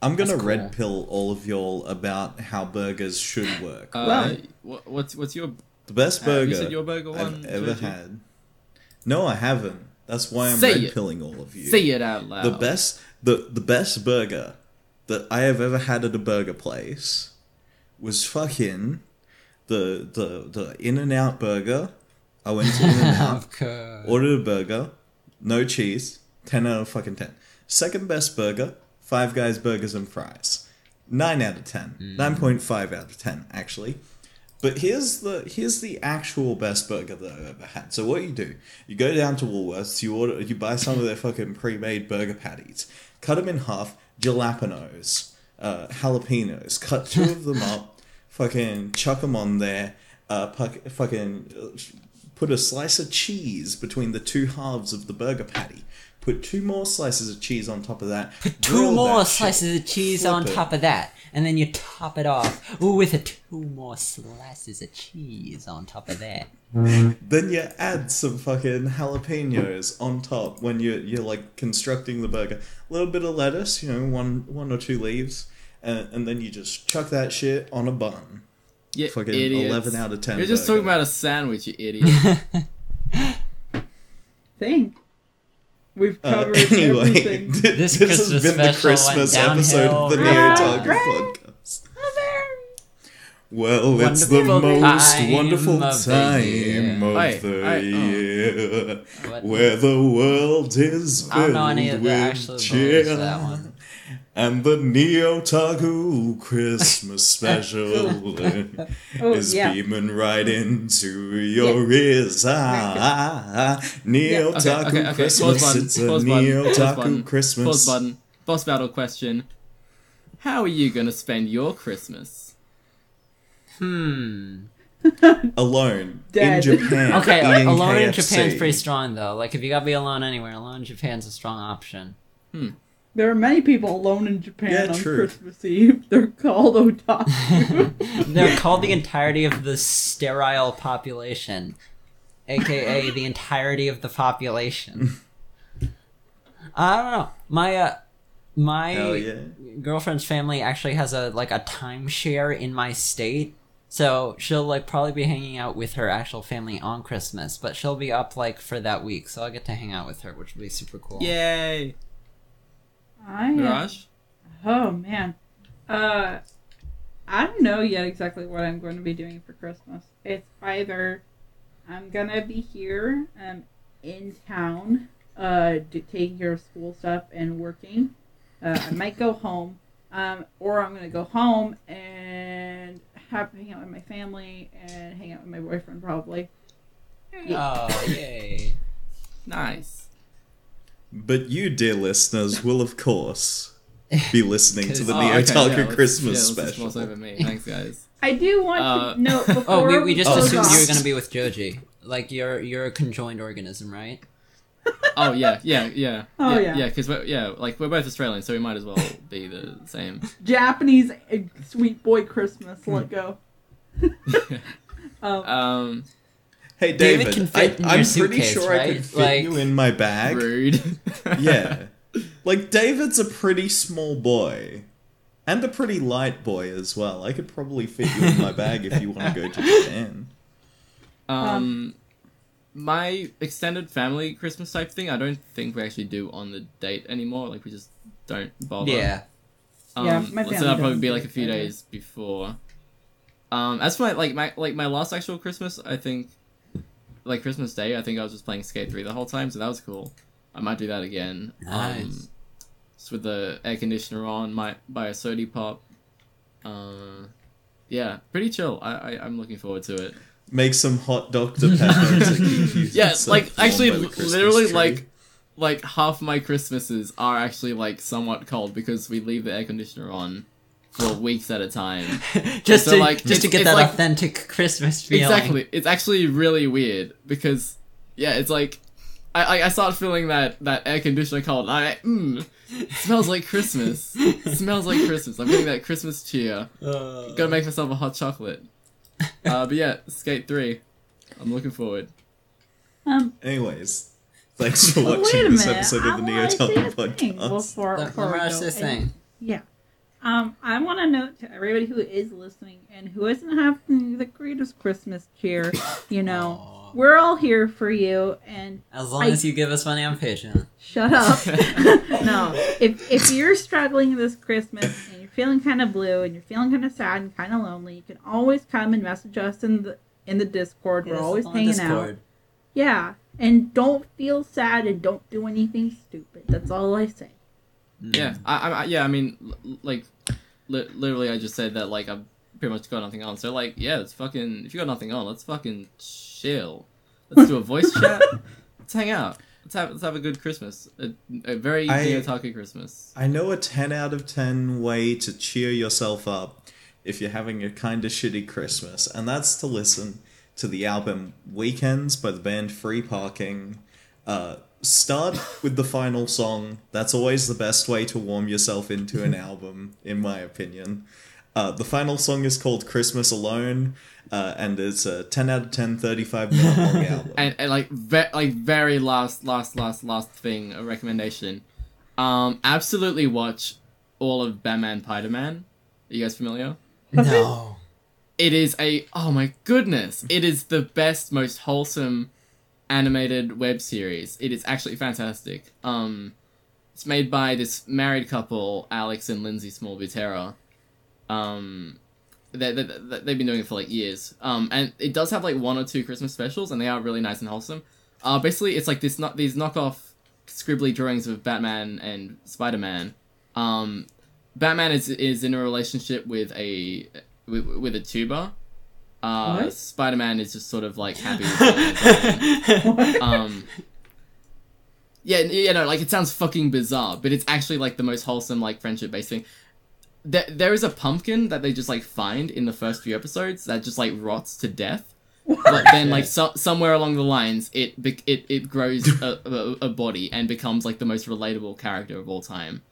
I'm gonna That's cool. red pill all of y'all about how burgers should work. What's your The best burger you said your burger one, I've ever Georgie? had. No, I haven't. That's why I'm Say red it. pilling all of you. Say it out loud. The best burger that I have ever had at a burger place was fucking the In-N-Out burger. I went to In-N-Out, Of course. ordered a burger, no cheese, 10 out of fucking 10. Second best burger, Five Guys Burgers and Fries, 9 out of 10, 9.5 out of 10 actually. But here's the actual best burger that I've ever had. So what you do, you go down to Woolworths, you buy some of their fucking pre-made burger patties, cut them in half, jalapenos, jalapenos, cut 2 of them up, fucking chuck them on there, put a slice of cheese between the 2 halves of the burger patty. Put 2 more slices of cheese on top of that. Put 2 grill more that shit, slices of cheese flip on it. top of that, and then you top it off with 2 more slices of cheese on top of that. Then you add some fucking jalapenos on top when you're like constructing the burger. A little bit of lettuce, one or 2 leaves, and then you just chuck that shit on a bun. You Fucking idiots. 11 out of 10. You're just burger. talking about a sandwich, you idiot. Think. We've covered Anyway, everything. This this has Christmas been the special went Christmas episode of the downhill Neotaku real podcast. Well, it's the Wonderful most time wonderful of the time year. of the year, What? where the world is I don't filled know any of the actual with lyrics cheer, to that one. and the Neotaku Christmas special is beaming right into your ears. Neotaku Okay. Christmas, Pause button. it's a Pause button. Pause Neotaku button. Christmas. Pause button. Boss battle question. How are you gonna spend your Christmas? Alone in Dead. Japan. Okay, eating alone in KFC. Japan's pretty strong though. Like if you gotta be alone anywhere, alone in Japan's a strong option. There are many people alone in Japan Yeah, on true. Christmas Eve. They're called otaku. They're called the entirety of the sterile population, aka the entirety of the population. I don't know. My Hell yeah. girlfriend's family actually has a timeshare in my state, so she'll probably be hanging out with her actual family on Christmas, but she'll be up for that week, so I'll get to hang out with her, which will be super cool. Yay! I Mirage? Oh man. I don't know yet exactly what I'm going to be doing for Christmas. It's either I'm gonna be here in town taking care of school stuff and working. I might go home. Or I'm gonna go home and hang out with my family and hang out with my boyfriend probably. Oh, yay. Nice. But you, dear listeners, will of course be listening to the Oh, okay, Neotaku let's- Christmas let's special. Just over me. Thanks, guys. I do want to note before Oh, we just close assumed off- you were gonna be with Joji. You're a conjoined organism, right? Oh yeah. Oh, yeah. Yeah, because we're both Australian, so we might as well be the same. Japanese sweet boy Christmas. Let go. Hey, David David, can fit in your I'm pretty suitcase, sure I right? could fit you in my bag. Rude. Yeah. David's a pretty small boy. And a pretty light boy as well. I could probably fit you in my bag if you want to go to Japan. My extended family Christmas type thing, I don't think we actually do on the date anymore. We just don't bother. Yeah. Yeah, my so family that'll probably doesn't be do a it few either. days before. As for my last actual Christmas, I think Christmas Day, I think I was just playing Skate 3 the whole time, so that was cool. I might do that again. Nice. Just with the air conditioner on, might buy a sody pop. yeah, pretty chill. I'm looking forward to it. Make some hot Dr. Pepper to keep you Yeah, like warm actually, by the Christmas literally, tree. like half my Christmases are actually like somewhat cold because we leave the air conditioner on for weeks at a time. just So, to like, just to it's get that like- authentic Christmas feeling. Exactly. It's actually really weird because yeah, it's like I start feeling that air conditioner cold. And it smells like Christmas. It smells like Christmas. I'm getting that Christmas cheer. Gotta make myself a hot chocolate. But yeah, Skate 3. I'm looking forward. Anyways, thanks for Wait watching a this minute. episode of the I wanna say Neotaku a thing podcast. before Let we us go. say thing. Yeah. I want to note to everybody who is listening and who isn't having the greatest Christmas cheer, you know, we're all here for you. And As long as you give us money on Patreon. shut up. No, if you're struggling this Christmas and you're feeling kind of blue and you're feeling kind of sad and kind of lonely, you can always come and message us in the Discord. We're always hanging out. Yeah, and don't feel sad and don't do anything stupid. That's all I say. Yeah, I mean, literally, I just said that, like, I've pretty much got nothing on. So, like, yeah, it's fucking, if you got nothing on, let's fucking chill. Let's do a voice chat. Let's hang out. Let's have a good Christmas. A very Neotaku Christmas. I know a 10 out of 10 way to cheer yourself up if you're having a kinda shitty Christmas, and that's to listen to the album Weekends by the band Free Parking. Start with the final song. That's always the best way to warm yourself into an album, in my opinion. The final song is called Christmas Alone, and it's a 10 out of 10, 35-minute long album. And like very last thing, a recommendation. Absolutely watch all of Batman Piderman. Are you guys familiar? No. It is oh my goodness, it is the best, most wholesome animated web series. It is actually fantastic. It's made by this married couple, Alex and Lindsay Small-Butera. They've been doing it for like years. And it does have like 1 or 2 Christmas specials, and they are really nice and wholesome. Basically, it's like these knockoff scribbly drawings of Batman and Spider-Man. Batman is in a relationship with a tuber. What? Spider-Man is just sort of like happy with yeah, no, like it sounds fucking bizarre, but it's actually like the most wholesome, like friendship-based thing. There is a pumpkin that they just like find in the first few episodes that just like rots to death. But then like somewhere along the lines, it grows a body and becomes like the most relatable character of all time.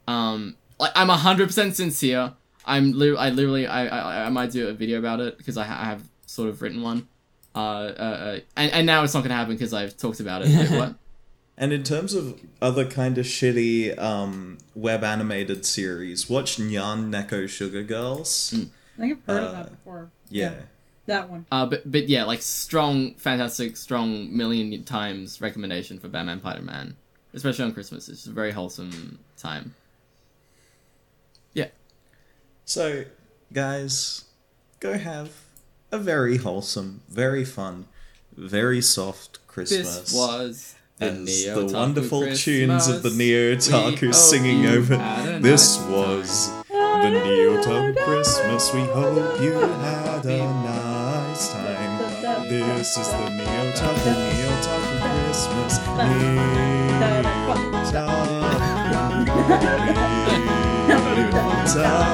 Like I'm 100% sincere. I might do a video about it because I have sort of written one. And now it's not gonna happen because I've talked about it. Wait, what? And in terms of other kind of shitty web animated series, watch Nyan Neko Sugar Girls. I think I've heard of that before. Yeah. That one. But yeah, like fantastic, strong million times recommendation for Batman Spider-Man, especially on Christmas. It's a very wholesome time. Yeah. So, guys, go have a very wholesome, very fun, very soft Christmas. This was as the Neotaku wonderful Christmas. tunes of the We Neotaku hope singing you over. had a This nice was the Neotaku Christmas. We hope you had a nice time. This is the Neotaku Christmas. Neotaku.